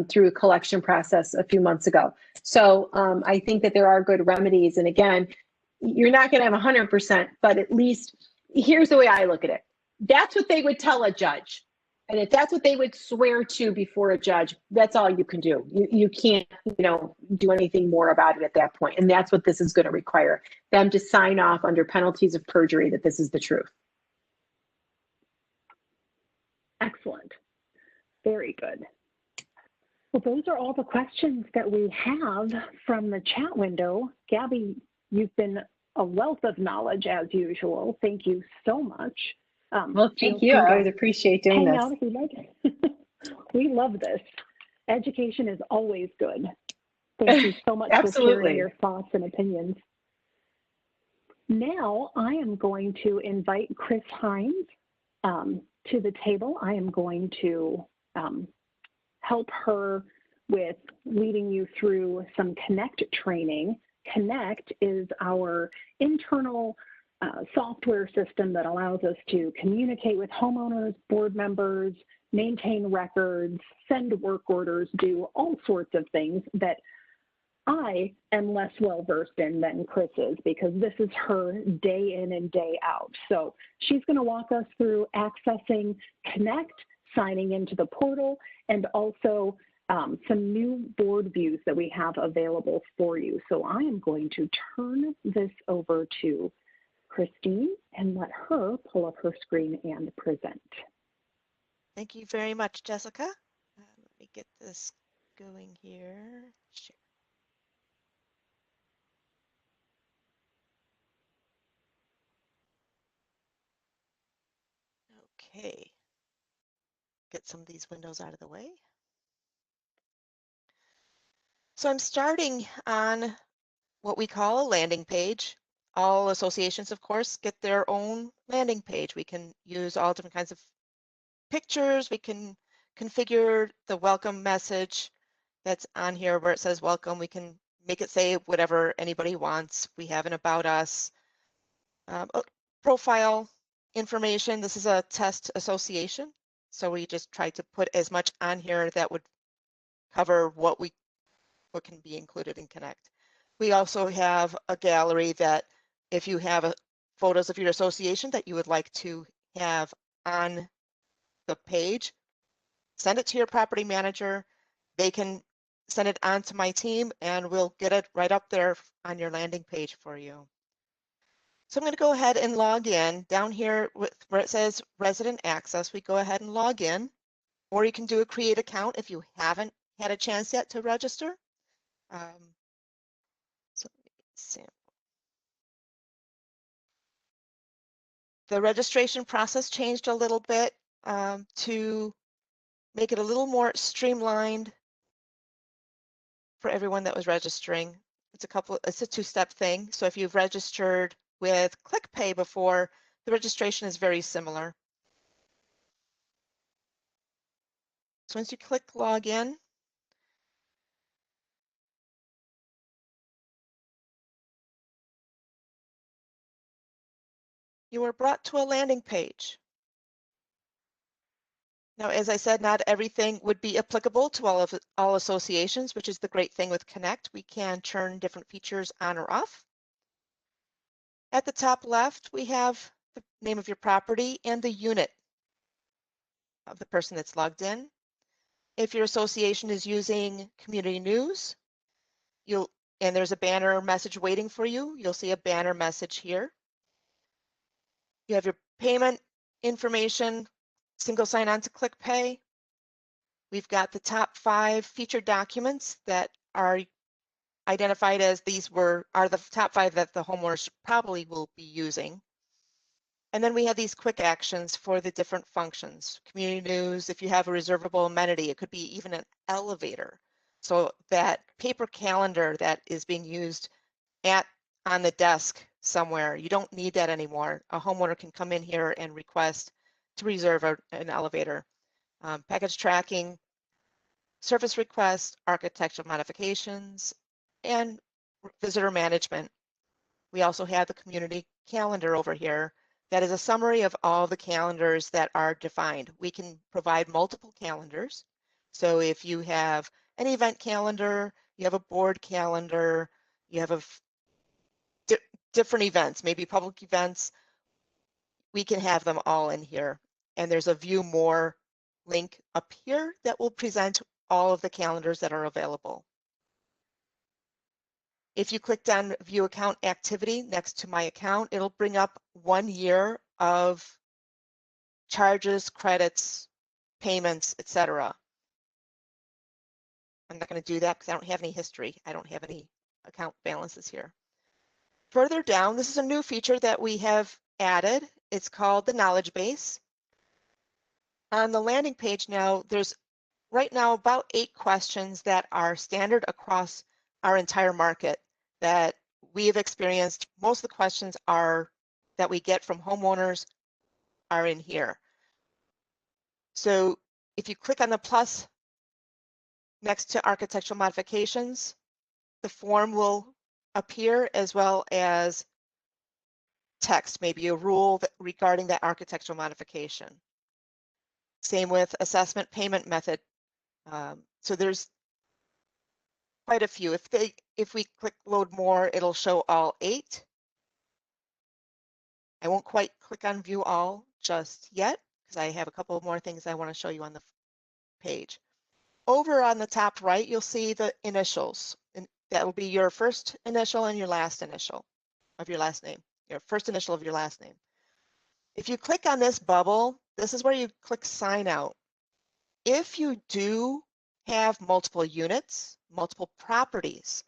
Speaker 2: through a collection process a few months ago. So I think that there are good remedies. And again, you're not going to have 100%, but at least here's the way I look at it. That's what they would tell a judge. And if that's what they would swear to before a judge, that's all you can do. You can't, do anything more about it at that point. And that's what this is going to require, them to sign off under penalties of perjury that this is the truth.
Speaker 1: Excellent. Very good. Well, those are all the questions that we have from the chat window. Gabby, you've been a wealth of knowledge as usual. Thank you so much.
Speaker 2: Well, thank you. I always appreciate doing this.
Speaker 1: Out if you like it. We love this. Education is always good. Thank you so much for sharing your thoughts and opinions. Now I am going to invite Chris Hines to the table. I am going to help her with leading you through some Connect training. Connect is our internal software system that allows us to communicate with homeowners, board members, maintain records, send work orders, do all sorts of things that I am less well versed in than Chris is, because this is her day in and day out. So she's going to walk us through accessing Connect, signing into the portal, and also some new board views that we have available for you. So I am going to turn this over to Christine and let her pull up her screen and present.
Speaker 3: Thank you very much, Jessica. Let me get this going here. Share. Okay. Get some of these windows out of the way. So I'm starting on what we call a landing page. All associations, of course, get their own landing page. We can use all different kinds of pictures. We can configure the welcome message that's on here where it says welcome. We can make it say whatever anybody wants. We have an about us, profile information. This is a test association. So we just try to put as much on here that would cover what can be included in Connect. We also have a gallery that if you have photos of your association that you would like to have on the page, send it to your property manager. They can send it on to my team and we'll get it right up there on your landing page for you. So I'm going to go ahead and log in down here where it says resident access. We go ahead and log in, or you can do a create account if you haven't had a chance yet to register. So sample. The registration process changed a little bit to make it a little more streamlined for everyone that was registering. It's a two-step thing. So if you've registered with ClickPay before, the registration is very similar. So once you click login, you are brought to a landing page. Now, as I said, not everything would be applicable to all associations, which is the great thing with Connect. We can turn different features on or off. At the top left, we have the name of your property and the unit of the person that's logged in. If your association is using community news, and there's a banner message waiting for you, you'll see a banner message here. You have your payment information, single sign on to ClickPay. We've got the top 5 featured documents that are identified as are the top 5 that the homeowners probably will be using. And then we have these quick actions for the different functions. Community news, if you have a reservable amenity, it could be even an elevator. So that paper calendar that is being used on the desk somewhere, you don't need that anymore. A homeowner can come in here and request to reserve an elevator. Package tracking, service requests, architectural modifications, and visitor management. We also have the community calendar over here. That is a summary of all the calendars that are defined. We can provide multiple calendars. So if you have an event calendar, you have a board calendar, you have different events, maybe public events, we can have them all in here. And there's a view more link up here that will present all of the calendars that are available. If you clicked on view account activity next to my account, it'll bring up 1 year of charges, credits, payments, etc. I'm not going to do that because I don't have any history. I don't have any account balances here. Further down, this is a new feature that we have added. It's called the knowledge base. On the landing page now, there's right now about 8 questions that are standard across our entire market that we have experienced. Most of the questions that we get from homeowners are in here. So if you click on the plus next to architectural modifications, the form will appear as well as text, maybe a rule regarding that architectural modification. Same with assessment payment method. So there's quite a few. If we click load more, it'll show all 8. I won't quite click on view all just yet because I have a couple more things I want to show you on the page. Over on the top right, you'll see the initials, and that will be your first initial and your last initial of your last name, your first initial of your last name. If you click on this bubble, this is where you click sign out. If you do have multiple units, multiple properties,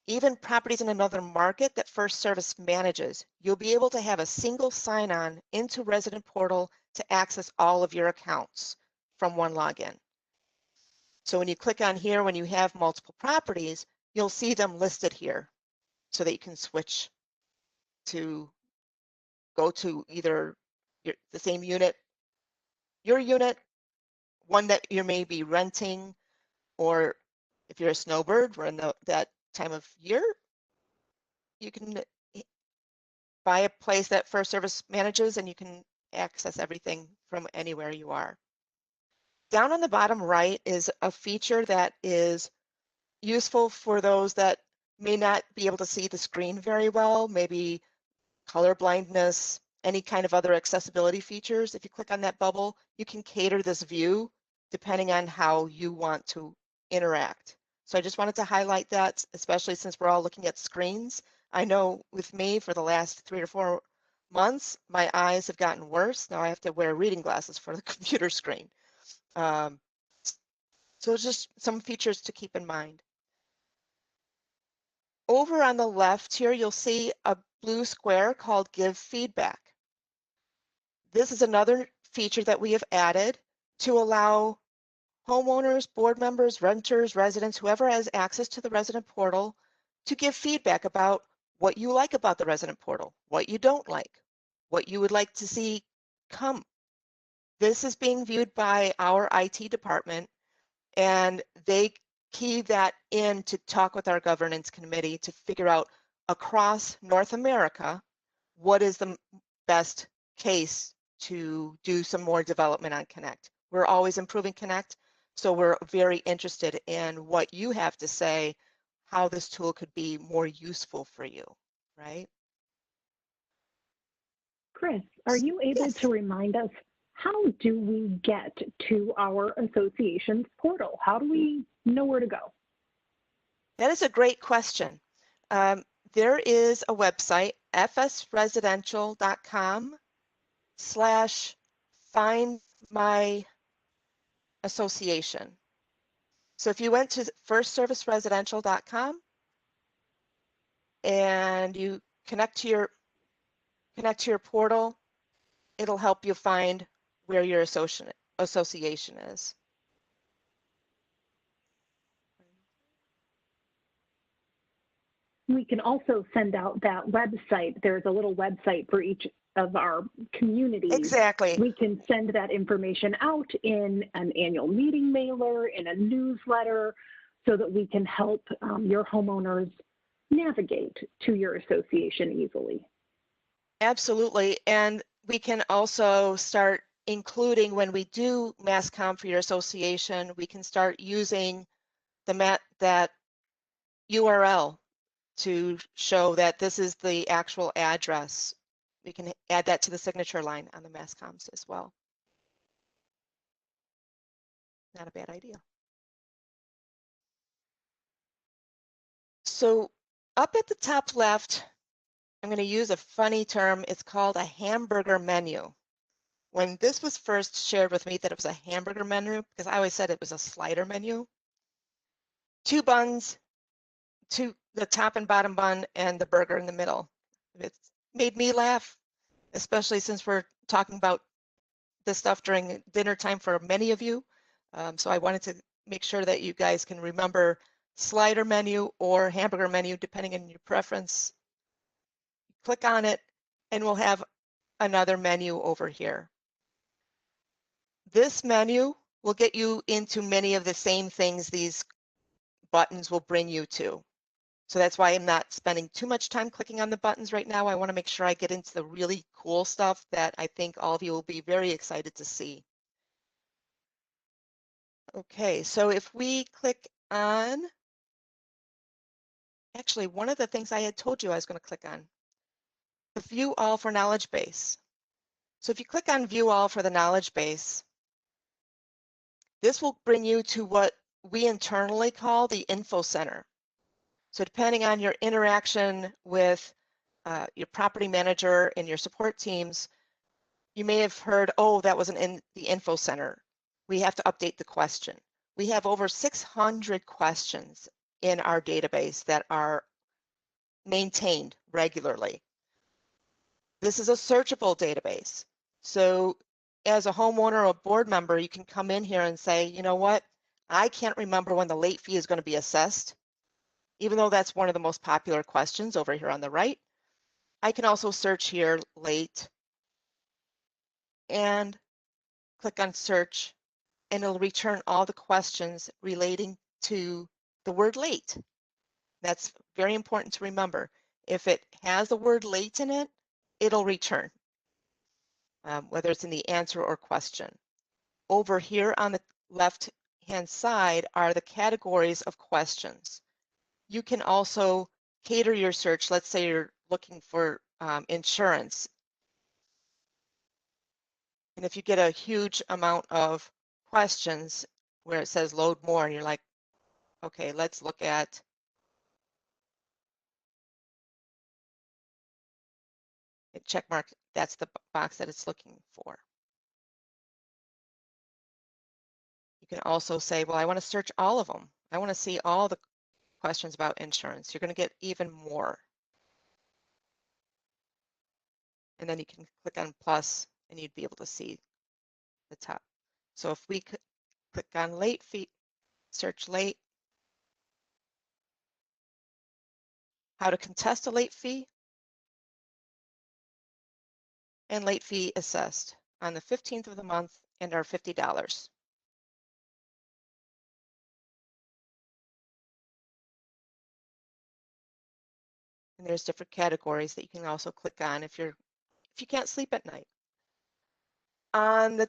Speaker 3: even properties in another market that FirstService manages, you'll be able to have a single sign-on into Resident Portal to access all of your accounts from one login. So when you click on here, when you have multiple properties, you'll see them listed here so that you can switch to go to either the same unit, your unit, one that you may be renting, or if you're a snowbird, we're in that time of year, you can buy a place that FirstService manages and you can access everything from anywhere you are. Down on the bottom right is a feature that is useful for those that may not be able to see the screen very well, maybe color blindness, any kind of other accessibility features. If you click on that bubble, you can cater this view depending on how you want to interact. So I just wanted to highlight that, especially since we're all looking at screens. I know with me for the last 3 or 4 months, my eyes have gotten worse. Now I have to wear reading glasses for the computer screen. So just some features to keep in mind. Over on the left here, you'll see a blue square called Give Feedback. This is another feature that we have added to allow homeowners, board members, renters, residents, whoever has access to the resident portal to give feedback about what you like about the resident portal, what you don't like, what you would like to see come. This is being viewed by our IT department, and they key that in to talk with our governance committee to figure out across North America what is the best case to do some more development on Connect. We're always improving Connect, so we're very interested in what you have to say, how this tool could be more useful for you, right?
Speaker 1: Chris, are you able
Speaker 3: Yes.
Speaker 1: to remind us, how do we get to our association's portal? How do we know where to go?
Speaker 3: That is a great question. There is a website, fsresidential.com/find-my-association. So if you went to firstserviceresidential.com and you connect to your portal, it'll help you find where your association is.
Speaker 1: We can also send out that website. There's a little website for each of our communities.
Speaker 3: Exactly.
Speaker 1: We can send that information out in an annual meeting mailer, in a newsletter, so that we can help your homeowners navigate to your association easily.
Speaker 3: Absolutely. And we can also start including, when we do mass comm for your association, we can start using that URL to show that this is the actual address. We can add that to the signature line on the mass comms as well. Not a bad idea. So up at the top left, I'm going to use a funny term. It's called a hamburger menu. When this was first shared with me that it was a hamburger menu, because I always said it was a slider menu, 2 buns, the top and bottom bun, and the burger in the middle. It's made me laugh, especially since we're talking about this stuff during dinner time for many of you. So I wanted to make sure that you guys can remember slider menu or hamburger menu, depending on your preference. Click on it and we'll have another menu over here. This menu will get you into many of the same things these buttons will bring you to. So that's why I'm not spending too much time clicking on the buttons right now. I want to make sure I get into the really cool stuff that I think all of you will be very excited to see. Okay, so if we click on, actually, one of the things I had told you I was going to click on, the View All for Knowledge Base. So if you click on View All for the Knowledge Base, this will bring you to what we internally call the Info Center. So depending on your interaction with your property manager and your support teams, you may have heard, oh, that wasn't in the Info Center. We have to update the question. We have over 600 questions in our database that are maintained regularly. This is a searchable database. So as a homeowner or board member, you can come in here and say, you know what? I can't remember when the late fee is going to be assessed, even though that's one of the most popular questions over here on the right. I can also search here late and click on search, and it'll return all the questions relating to the word late. That's very important to remember. If it has the word late in it, it'll return, whether it's in the answer or question. Over here on the left-hand side are the categories of questions. You can also cater your search. Let's say you're looking for insurance. And if you get a huge amount of questions where it says load more, and you're like, okay, let's look at a check mark. That's the box that it's looking for. You can also say, well, I want to search all of them. I want to see all the questions about insurance. You're going to get even more. And then you can click on plus and you'd be able to see the top. So if we click on late fee, search late, how to contest a late fee, and late fee assessed on the 15th of the month and our $50. And there's different categories that you can also click on if you can't sleep at night. On the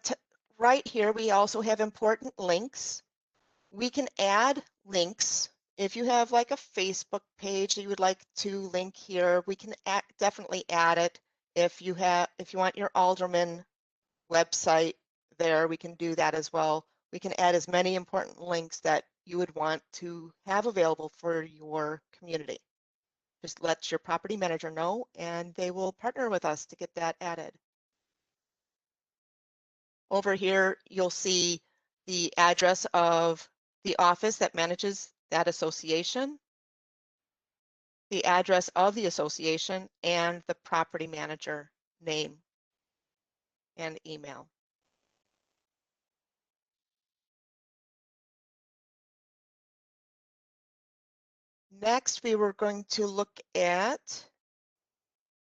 Speaker 3: right here, we also have important links. We can add links. If you have like a Facebook page that you would like to link here, we can definitely add it. If you want your alderman website there, we can do that as well. We can add as many important links that you would want to have available for your community. Just let your property manager know and they will partner with us to get that added. Over here, you'll see the address of the office that manages that association, the address of the association, and the property manager name and email. Next, we were going to look at,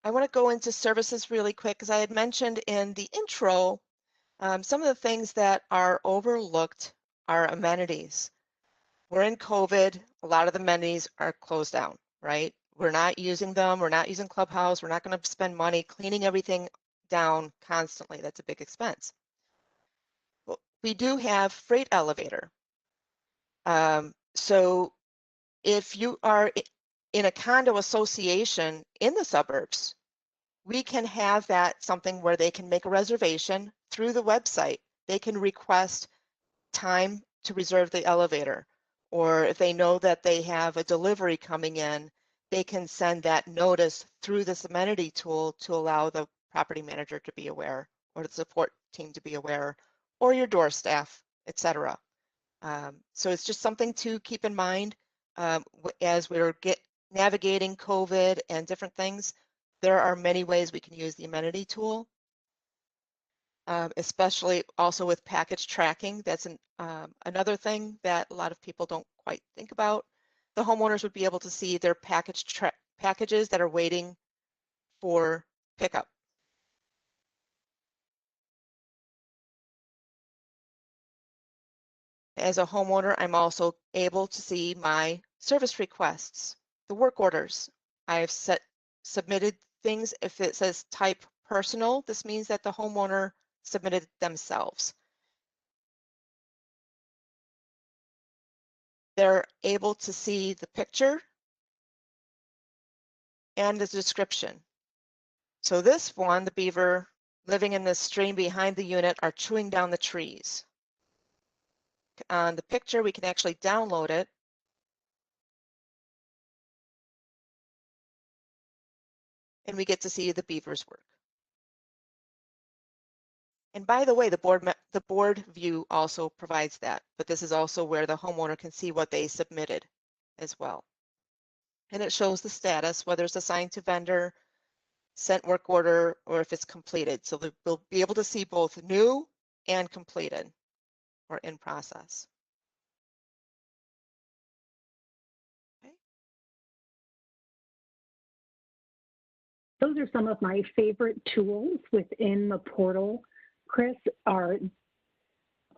Speaker 3: I want to go into services really quick because I had mentioned in the intro, some of the things that are overlooked are amenities. We're in COVID, a lot of the amenities are closed down, right? We're not using them, we're not using Clubhouse, we're not going to spend money cleaning everything down constantly. That's a big expense. Well, we do have freight elevator. So if you are in a condo association in the suburbs, we can have that something where they can make a reservation through the website. They can request time to reserve the elevator. Or if they know that they have a delivery coming in, they can send that notice through this amenity tool to allow the property manager to be aware, or the support team to be aware, or your door staff, etc. So it's just something to keep in mind as we're navigating COVID and different things. There are many ways we can use the amenity tool. Especially also with package tracking. That's another thing that a lot of people don't quite think about. The homeowners would be able to see their packages that are waiting for pickup. As a homeowner, I'm also able to see my service requests, the work orders. I've submitted things. If it says type personal, this means that the homeowner submitted themselves. They're able to see the picture and the description. So this one, the beaver living in the stream behind the unit are chewing down the trees. On the picture, we can actually download it. And we get to see the beaver's work. And by the way, the board view also provides that, but this is also where the homeowner can see what they submitted as well. And it shows the status, whether it's assigned to vendor, sent work order, or if it's completed. So they'll be able to see both new and completed or in process. Okay.
Speaker 1: Those are some of my favorite tools within the portal, Chris, are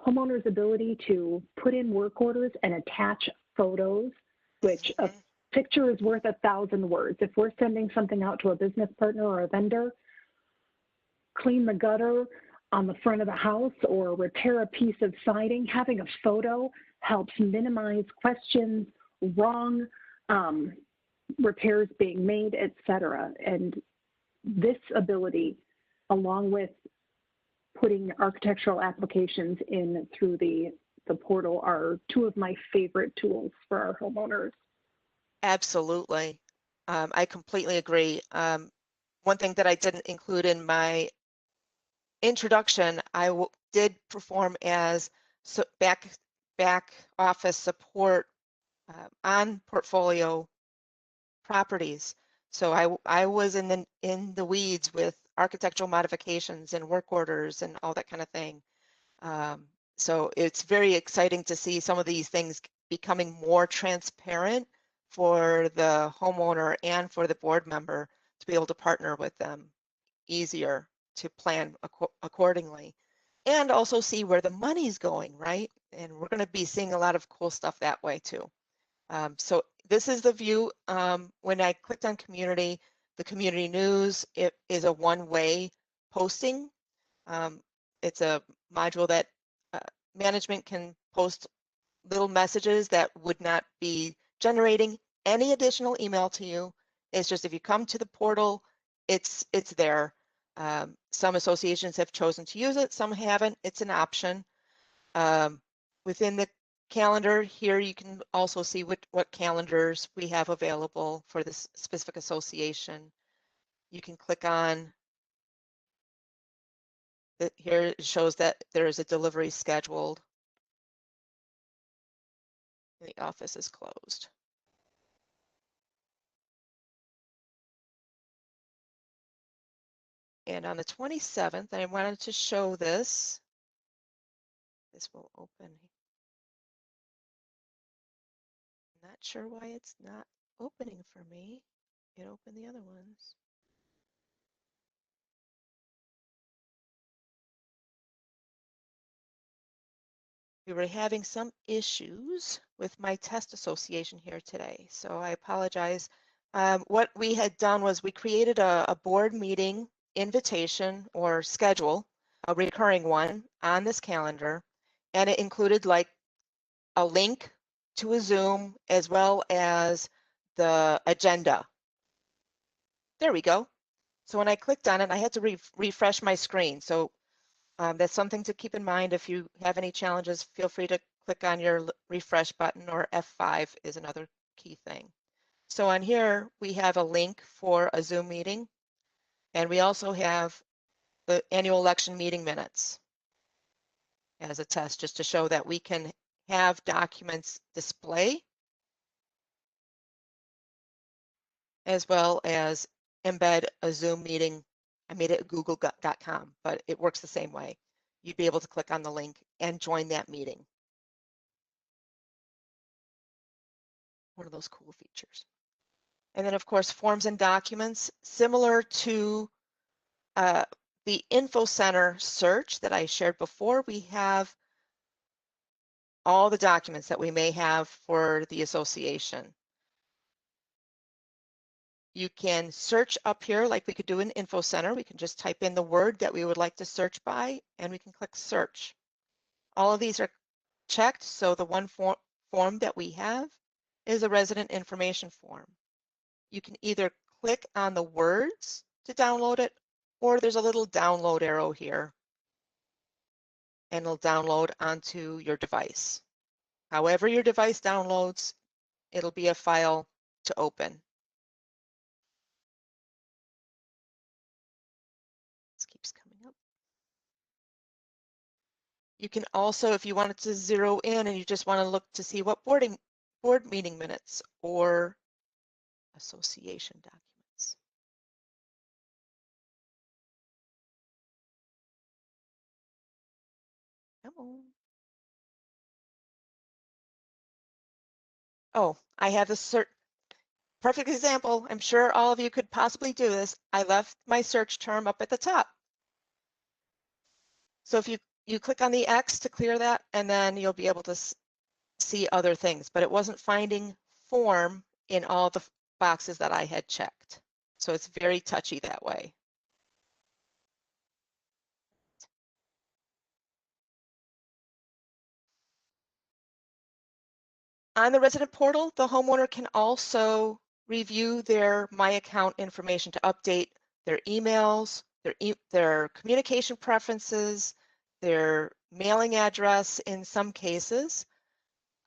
Speaker 1: homeowners' ability to put in work orders and attach photos, which a picture is worth 1,000 words. If we're sending something out to a business partner or a vendor, clean the gutter on the front of the house or repair a piece of siding, having a photo helps minimize questions, wrong repairs being made, et cetera. And this ability, along with putting architectural applications in through the portal, are two of my favorite tools for our homeowners.
Speaker 3: Absolutely. I completely agree. One thing that I didn't include in my introduction, I did perform as back office support on portfolio properties. So I was in the weeds with architectural modifications and work orders and all that kind of thing. So it's very exciting to see some of these things becoming more transparent for the homeowner and for the board member to be able to partner with them easier to plan accordingly and also see where the money's going, right? And we're going to be seeing a lot of cool stuff that way too. So this is the view. When I clicked on community, the community news, it is a one-way posting. It's a module that management can post little messages that would not be generating any additional email to you. It's just if you come to the portal, it's there. Some associations have chosen to use it, some haven't. It's an option. Within the calendar here, you can also see what calendars we have available for this specific association. You can click on that here. It shows that there is a delivery scheduled. The office is closed. And on the 27th, I wanted to show this. This will open. I'm not sure why it's not opening for me. It opened the other ones. We were having some issues with my test association here today, so I apologize. What we had done was we created a board meeting invitation or schedule, a recurring one on this calendar, and it included like a link to a Zoom as well as the agenda. There we go. So when I clicked on it, I had to refresh my screen. So that's something to keep in mind. If you have any challenges, feel free to click on your refresh button, or F5 is another key thing. So on here, we have a link for a Zoom meeting, and we also have the annual election meeting minutes as a test, just to show that we can have documents display as well as embed a Zoom meeting. I made it google.com, but it works the same way. You'd be able to click on the link and join that meeting. One of those cool features. And then of course, forms and documents, similar to the Info Center search that I shared before. We have all the documents that we may have for the association. You can search up here like we could do in Info Center. We can just type in the word that we would like to search by, and we can click search. All of these are checked, so the one form that we have is a resident information form. You can either click on the words to download it, or there's a little download arrow here, and it'll download onto your device. However your device downloads, it'll be a file to open. This keeps coming up. You can also, if you wanted to zero in and you just want to look to see what board meeting minutes or association documents. Come on. Oh, I have a perfect example. I'm sure all of you could possibly do this. I left my search term up at the top. So if you click on the X to clear that, and then you'll be able to see other things, but it wasn't finding form in all the boxes that I had checked. So it's very touchy that way. On the resident portal, the homeowner can also review their My Account information to update their emails, their communication preferences, their mailing address in some cases,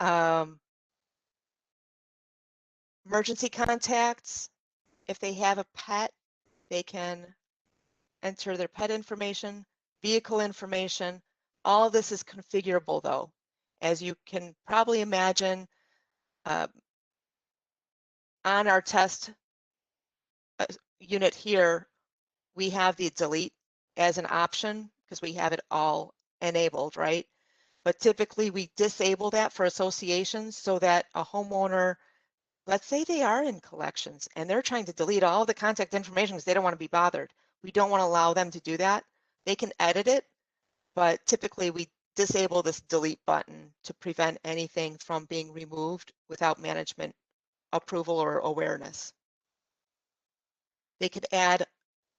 Speaker 3: emergency contacts. If they have a pet, they can enter their pet information, vehicle information. All of this is configurable though. As you can probably imagine, on our test unit here, we have the delete as an option because we have it all enabled, right? But typically we disable that for associations so that a homeowner, let's say they are in collections and they're trying to delete all the contact information because they don't want to be bothered. We don't want to allow them to do that. They can edit it, but typically we disable this delete button to prevent anything from being removed without management approval or awareness. They could add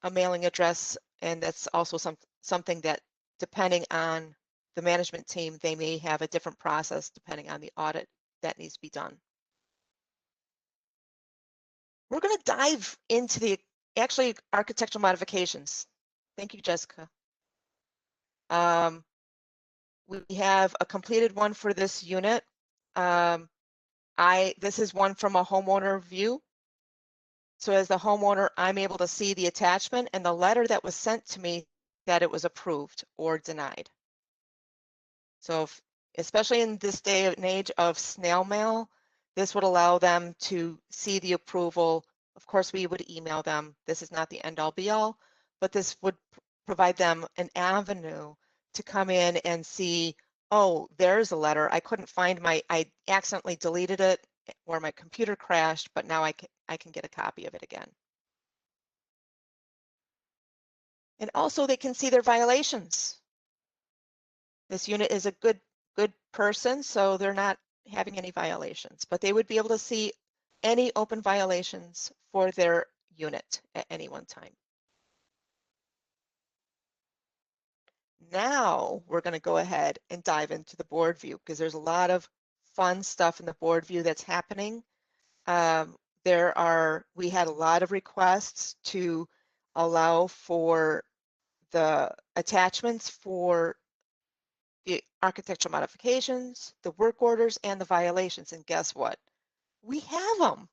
Speaker 3: a mailing address, and that's also something that, depending on the management team, they may have a different process depending on the audit that needs to be done. We're going to dive into the actually architectural modifications. Thank you, Jessica. We have a completed one for this unit. This is one from a homeowner view. So as the homeowner, I'm able to see the attachment and the letter that was sent to me that it was approved or denied. So especially in this day and age of snail mail, this would allow them to see the approval. Of course, we would email them. This is not the end all be all, but this would provide them an avenue to come in and see, oh, there's a letter. I couldn't find I accidentally deleted it or my computer crashed, but now I can get a copy of it again. And also they can see their violations. This unit is a good person, so they're not having any violations, but they would be able to see any open violations for their unit at any one time. Now we're going to go ahead and dive into the board view because there's a lot of fun stuff in the board view that's happening. We had a lot of requests to allow for the attachments for the architectural modifications, the work orders, and the violations. And guess what? We have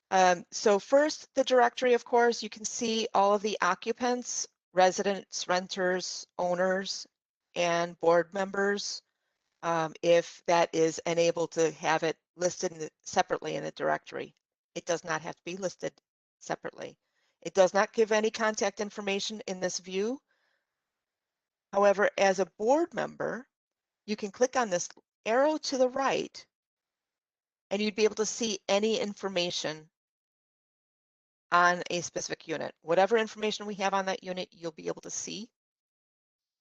Speaker 3: them. So first, the directory, of course, you can see all of the occupants, residents, renters, owners, and board members, if that is enabled to have it listed separately in the directory. It does not have to be listed separately. It does not give any contact information in this view. However, as a board member, you can click on this arrow to the right and you'd be able to see any information on a specific unit. Whatever information we have on that unit, you'll be able to see.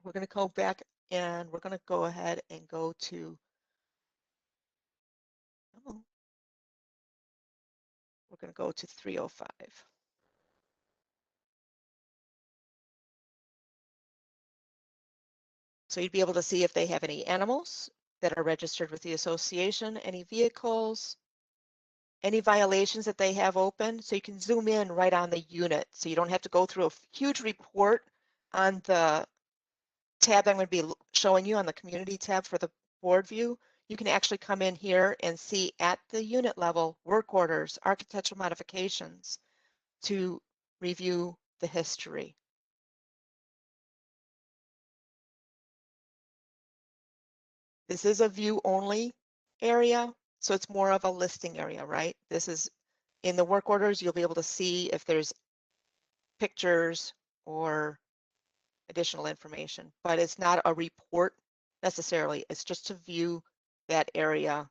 Speaker 3: We're going to go back and we're going to go ahead and go to we're going to go to 305. So you'd be able to see if they have any animals that are registered with the association, any vehicles, any violations that they have open. So you can zoom in right on the unit. So you don't have to go through a huge report on the tab I'm going to be showing you on the community tab for the board view. You can actually come in here and see at the unit level, work orders, architectural modifications to review the history. This is a view only area, so it's more of a listing area, right? This is in the work orders, you'll be able to see if there's pictures or additional information, but it's not a report necessarily. It's just to view that area.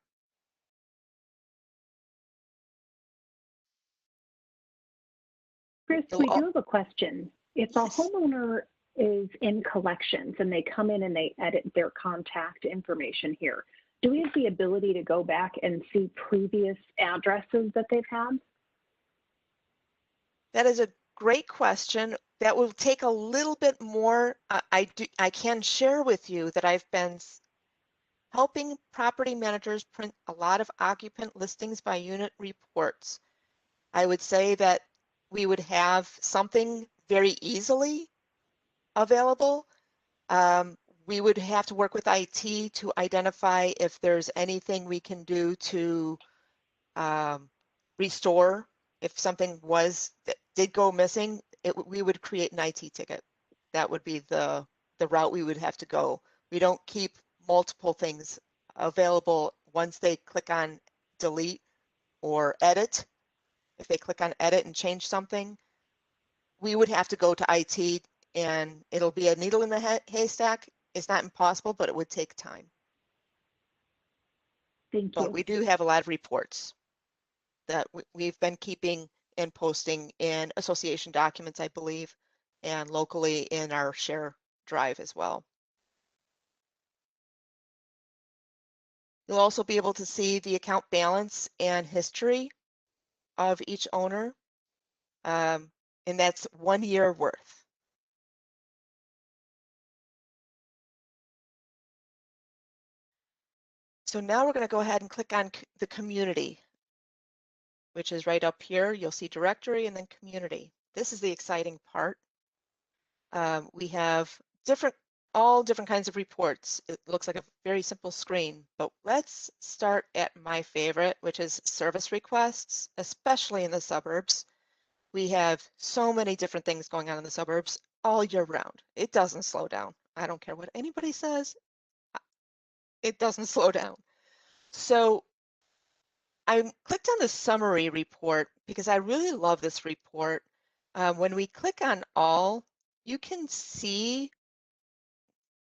Speaker 1: Chris, we do have a question. If a
Speaker 3: Yes.
Speaker 1: homeowner is in collections and they come in and they edit their contact information here, do we have the ability to go back and see previous addresses that they've had?
Speaker 3: That is a great question. That will take a little bit more. I can share with you that I've been helping property managers print a lot of occupant listings by unit reports. I would say that we would have something very easily available. We would have to work with IT to identify if there's anything we can do to restore. If something that did go missing, we would create an IT ticket. That would be the route we would have to go. We don't keep multiple things available once they click on delete or edit. If they click on edit and change something, we would have to go to IT, and it'll be a needle in the haystack. It's not impossible, but it would take time.
Speaker 1: Thank
Speaker 3: But
Speaker 1: you.
Speaker 3: we do have a lot of reports that we've been keeping and posting in association documents, I believe, and locally in our share drive as well. You'll also be able to see the account balance and history of each owner, and that's 1 year worth. So now we're going to go ahead and click on the community, which is right up here. You'll see directory and then community. This is the exciting part. We have all different kinds of reports. It looks like a very simple screen, but let's start at my favorite, which is service requests, especially in the suburbs. We have so many different things going on in the suburbs all year round. It doesn't slow down. I don't care what anybody says. It doesn't slow down. So I clicked on the summary report because I really love this report. When we click on all, you can see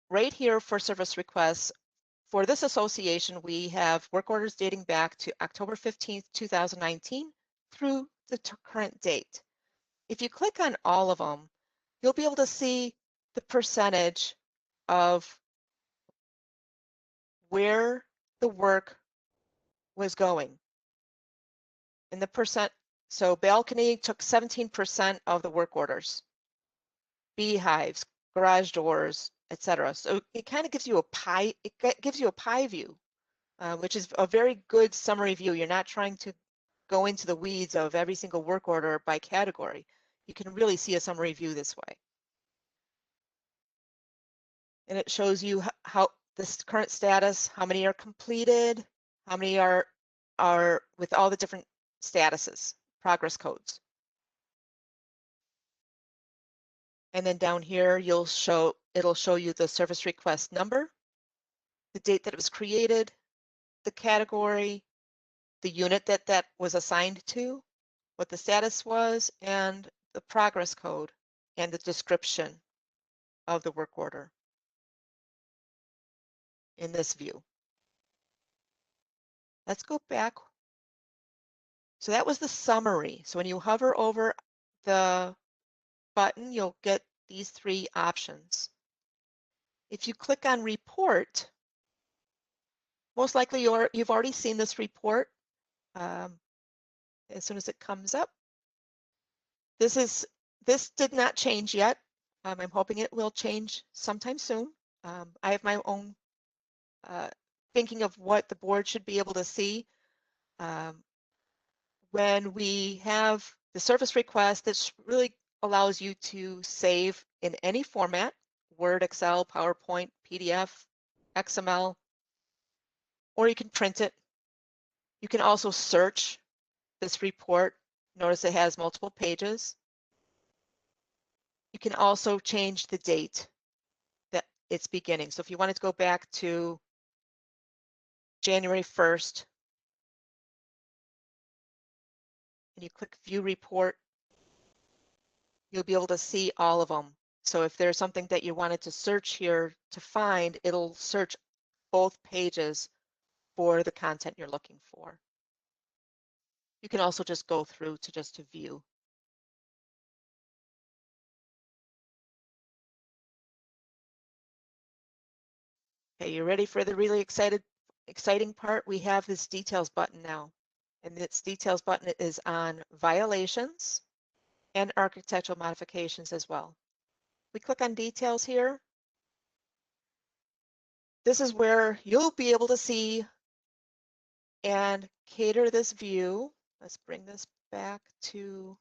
Speaker 3: right here for service requests. For this association, we have work orders dating back to October 15th, 2019 through the current date. If you click on all of them, you'll be able to see the percentage of where the work was going. And the percent, so balcony took 17% of the work orders, beehives, garage doors, etc. So it kind of gives you a pie, gives you a pie view, which is a very good summary view. You're not trying to go into the weeds of every single work order by category. You can really see a summary view this way. And it shows you how this current status, how many are completed, how many are with all the different statuses, progress codes. And then down here, it'll show you the service request number, the date that it was created, the category, the unit that was assigned to, what the status was, and the progress code and the description of the work order in this view. Let's go back. So that was the summary. So when you hover over the button, you'll get these three options. If you click on report, most likely you've already seen this report. as soon as it comes up. This did not change yet. I'm hoping it will change sometime soon. I have my own thinking of what the board should be able to see. When we have the service request, this really allows you to save in any format, Word, Excel, PowerPoint, PDF, XML, or you can print it. You can also search this report. Notice it has multiple pages. You can also change the date that it's beginning. So if you wanted to go back to January 1st, and you click View Report, you'll be able to see all of them. So if there's something that you wanted to search here to find, it'll search both pages for the content you're looking for. You can also just go through to view. Okay, you ready for the really exciting part? We have this details button now. And this details button is on violations and architectural modifications as well. We click on details here. This is where you'll be able to see and cater this view. Let's bring this back to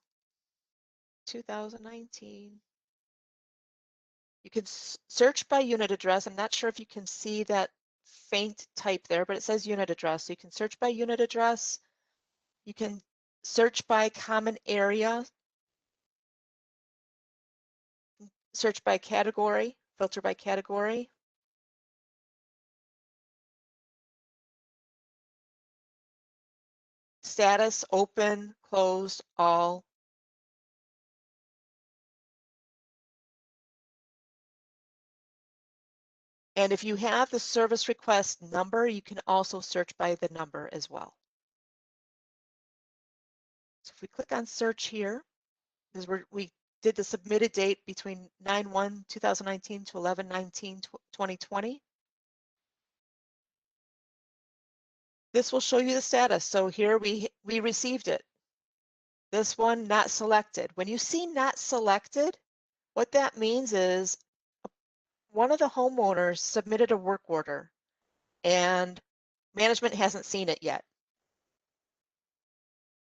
Speaker 3: 2019. You can search by unit address. I'm not sure if you can see that faint type there, but it says unit address. So you can search by unit address. You can search by common area, search by category, filter by category. Status, open, closed, all. And if you have the service request number, you can also search by the number as well. So if we click on search here, because we did the submitted date between 9/1/2019 to 11/19/2020. This will show you the status. So here we received it. This one not selected. When you see not selected, what that means is one of the homeowners submitted a work order and management hasn't seen it yet.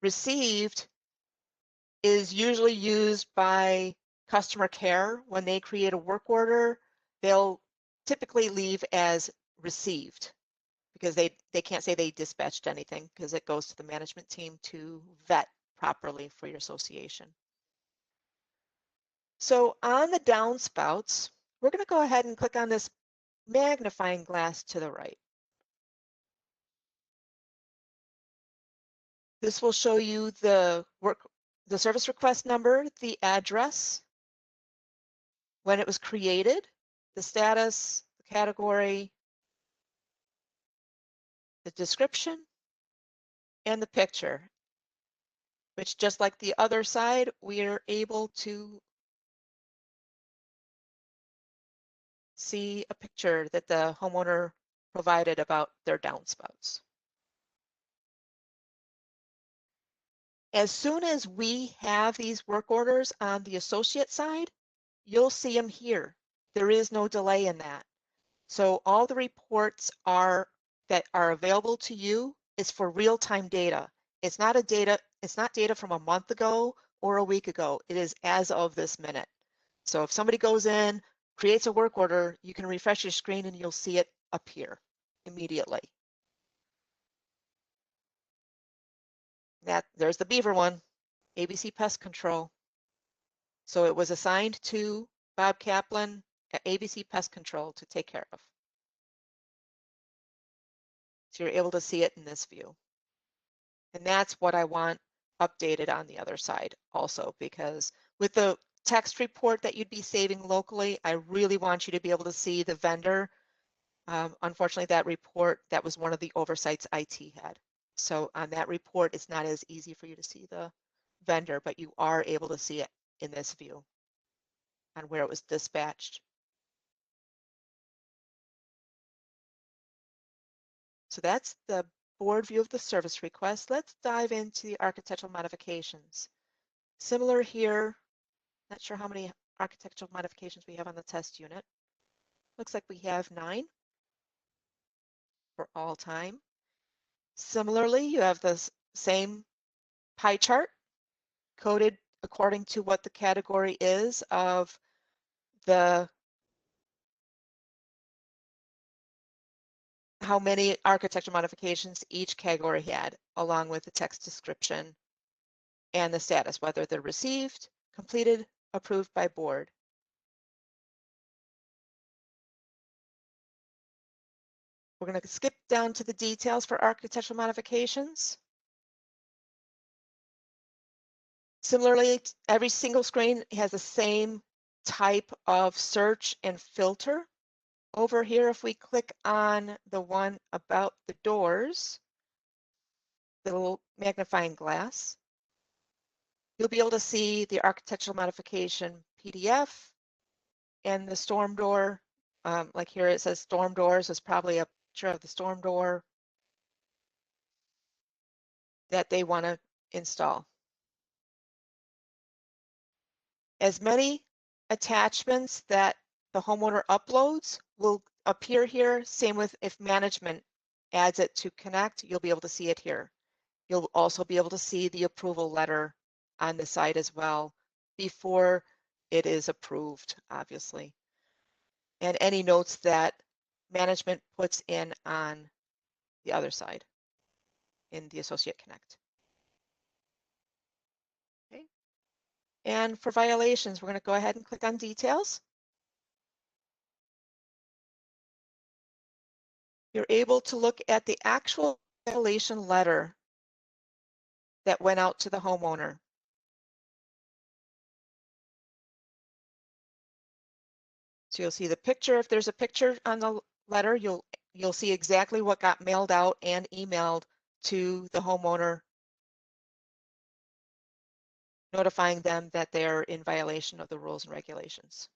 Speaker 3: Received is usually used by customer care. When they create a work order, they'll typically leave as received because they can't say they dispatched anything because it goes to the management team to vet properly for your association. So on the downspouts, we're going to go ahead and click on this magnifying glass to the right. This will show you the service request number, the address, when it was created, the status, the category, the description, and the picture, which just like the other side, we are able to see a picture that the homeowner provided about their downspouts. As soon as we have these work orders on the associate side, you'll see them here. There is no delay in that. So all the reports that are available to you is for real-time data. It's not data from a month ago or a week ago. It is as of this minute. So if somebody goes in, creates a work order, you can refresh your screen and you'll see it appear immediately. There's the beaver one, ABC Pest Control. So it was assigned to Bob Kaplan at ABC Pest Control to take care of. So you're able to see it in this view. And that's what I want updated on the other side also, because with the text report that you'd be saving locally, I really want you to be able to see the vendor. Unfortunately, that report, that was one of the oversights IT had. So on that report, it's not as easy for you to see the vendor, but you are able to see it in this view on where it was dispatched. So that's the board view of the service request, let's dive into the architectural modifications. Similar here, not sure how many architectural modifications we have on the test unit. Looks like we have 9 for all time. Similarly, you have the same pie chart coded according to what the category is of the how many architectural modifications each category had, along with the text description and the status, whether they're received, completed, approved by board. We're going to skip down to the details for architectural modifications. Similarly, every single screen has the same type of search and filter. Over here, if we click on the one about the doors, the little magnifying glass, you'll be able to see the architectural modification PDF and the storm door. Like here it says storm doors is probably a picture of the storm door that they want to install. As many attachments that the homeowner uploads will appear here. Same with if management adds it to Connect, you'll be able to see it here. You'll also be able to see the approval letter on the site as well before it is approved, obviously. And any notes that management puts in on the other side in the Associate Connect. Okay. And for violations, we're going to go ahead and click on details. You're able to look at the actual violation letter that went out to the homeowner. So you'll see the picture. If there's a picture on the letter, you'll see exactly what got mailed out and emailed to the homeowner, notifying them that they're in violation of the rules and regulations.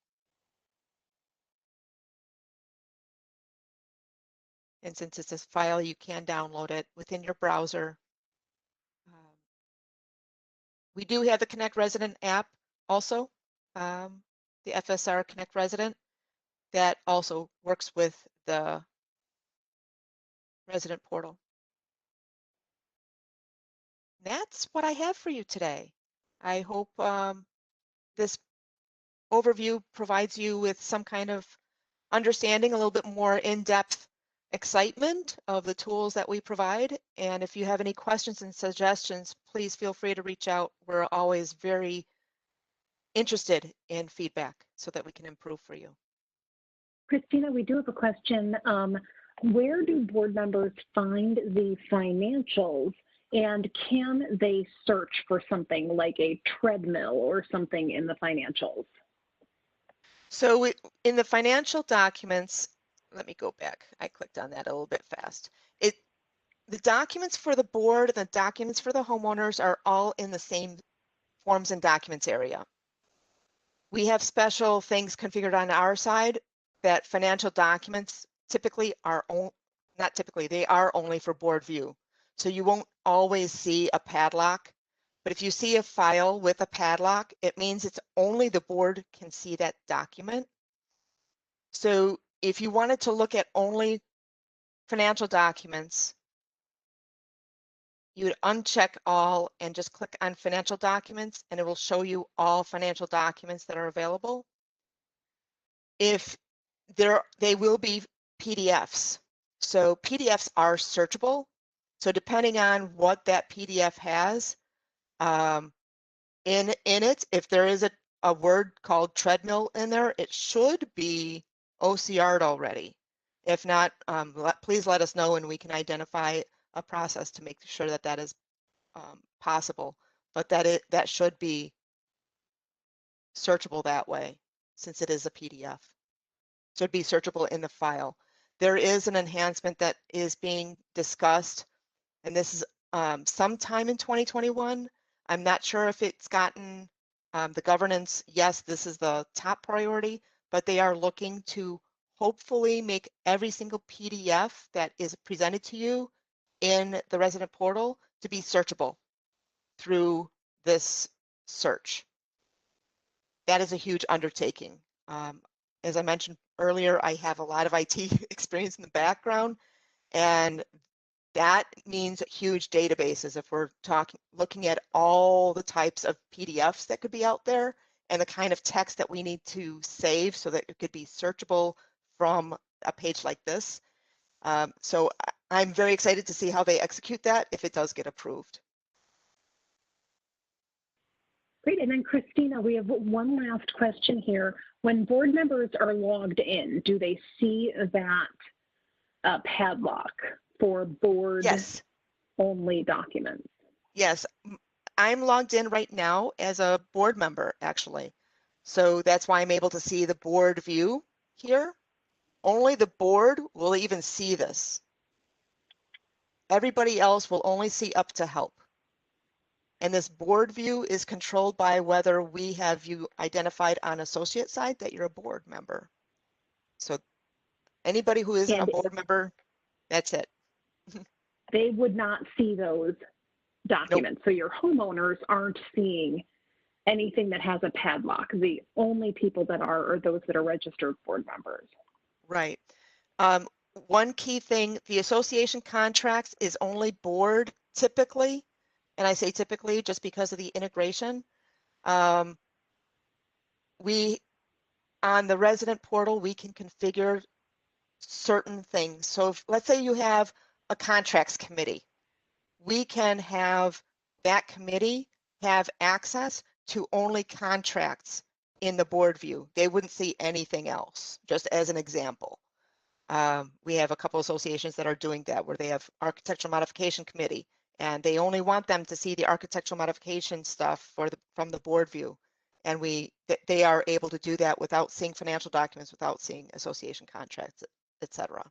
Speaker 3: And since it's a file, you can download it within your browser. We do have the Connect Resident app also, the FSR Connect Resident, that also works with the resident portal. That's what I have for you today. I hope this overview provides you with some kind of understanding, a little bit more in-depth excitement of the tools that we provide. And if you have any questions and suggestions, please feel free to reach out. We're always very interested in feedback so that we can improve for you.
Speaker 1: Christina, we do have a question. Where do board members find the financials, and can they search for something like a treadmill or something in the financials?
Speaker 3: So in the financial documents, let me go back. I clicked on that a little bit fast. The documents for the board and the documents for the homeowners are all in the same forms and documents area. We have special things configured on our side that financial documents typically are, not typically, they are only for board view. So you won't always see a padlock, but if you see a file with a padlock, it means it's only the board can see that document. So if you wanted to look at only financial documents, you would uncheck all and just click on financial documents, and it will show you all financial documents that are available. If they will be PDFs. So PDFs are searchable. So depending on what that PDF has in it, if there is a word called treadmill in there, it should be OCR'd already. If not, please let us know and we can identify a process to make sure that that is possible, but that should be searchable that way since it is a PDF. So it'd be searchable in the file. There is an enhancement that is being discussed, and this is sometime in 2021. I'm not sure if it's gotten the governance. Yes, this is the top priority, but they are looking to hopefully make every single PDF that is presented to you in the resident portal to be searchable through this search. That is a huge undertaking. As I mentioned earlier, I have a lot of IT experience in the background, and that means huge databases. If we're looking at all the types of PDFs that could be out there and the kind of text that we need to save so that it could be searchable from a page like this. So I'm very excited to see how they execute that if it does get approved.
Speaker 1: Great, and then Christina, we have one last question here. When board members are logged in, do they see that padlock for board
Speaker 3: Yes.
Speaker 1: only documents?
Speaker 3: Yes, I'm logged in right now as a board member, actually. So that's why I'm able to see the board view here. Only the board will even see this. Everybody else will only see up to help. And this board view is controlled by whether we have you identified on associate side that you're a board member. So anybody who isn't a board member, that's it.
Speaker 1: They would not see those documents. Nope. So your homeowners aren't seeing anything that has a padlock. The only people that are those that are registered board members. Right.
Speaker 3: One key thing, the association contracts is only board typically, and I say typically just because of the integration. We, on the resident portal, we can configure certain things. So if, let's say you have a contracts committee, we can have that committee have access to only contracts in the board view. They wouldn't see anything else, just as an example. We have a couple associations that are doing that, where they have architectural modification committee, and they only want them to see the architectural modification stuff from the board view. And they are able to do that without seeing financial documents, without seeing association contracts, etc.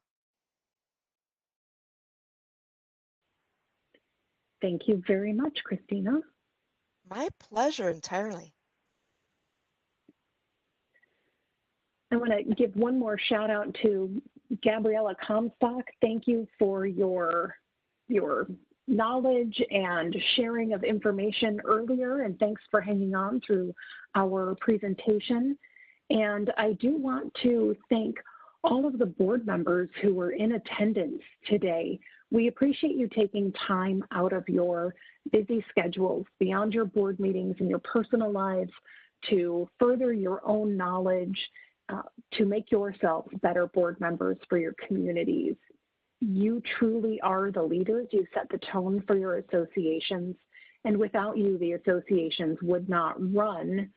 Speaker 1: Thank you very much, Christina.
Speaker 3: My pleasure entirely.
Speaker 1: I want to give one more shout out to Gabriella Comstock. Thank you for your knowledge and sharing of information earlier, and thanks for hanging on through our presentation. And I do want to thank all of the board members who were in attendance today. We appreciate you taking time out of your busy schedules beyond your board meetings and your personal lives to further your own knowledge, to make yourselves better board members for your communities. You truly are the leaders. You set the tone for your associations, and without you, the associations would not run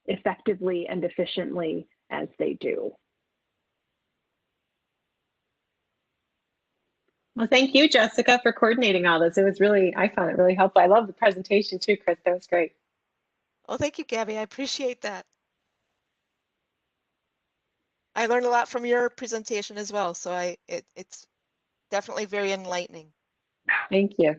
Speaker 1: effectively and efficiently as they do.
Speaker 2: Well, thank you, Jessica, for coordinating all this. It was really, I found it really helpful. I love the presentation too, Chris. That was great.
Speaker 3: Well, thank you, Gabby. I appreciate that. I learned a lot from your presentation as well, so it's definitely very enlightening.
Speaker 2: Thank you.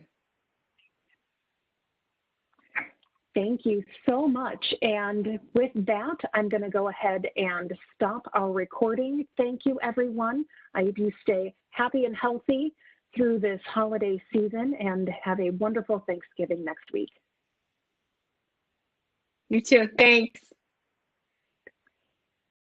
Speaker 1: Thank you so much. And with that, I'm going to go ahead and stop our recording. Thank you, everyone. I hope you stay happy and healthy through this holiday season, and have a wonderful Thanksgiving next week.
Speaker 2: You too. Thanks.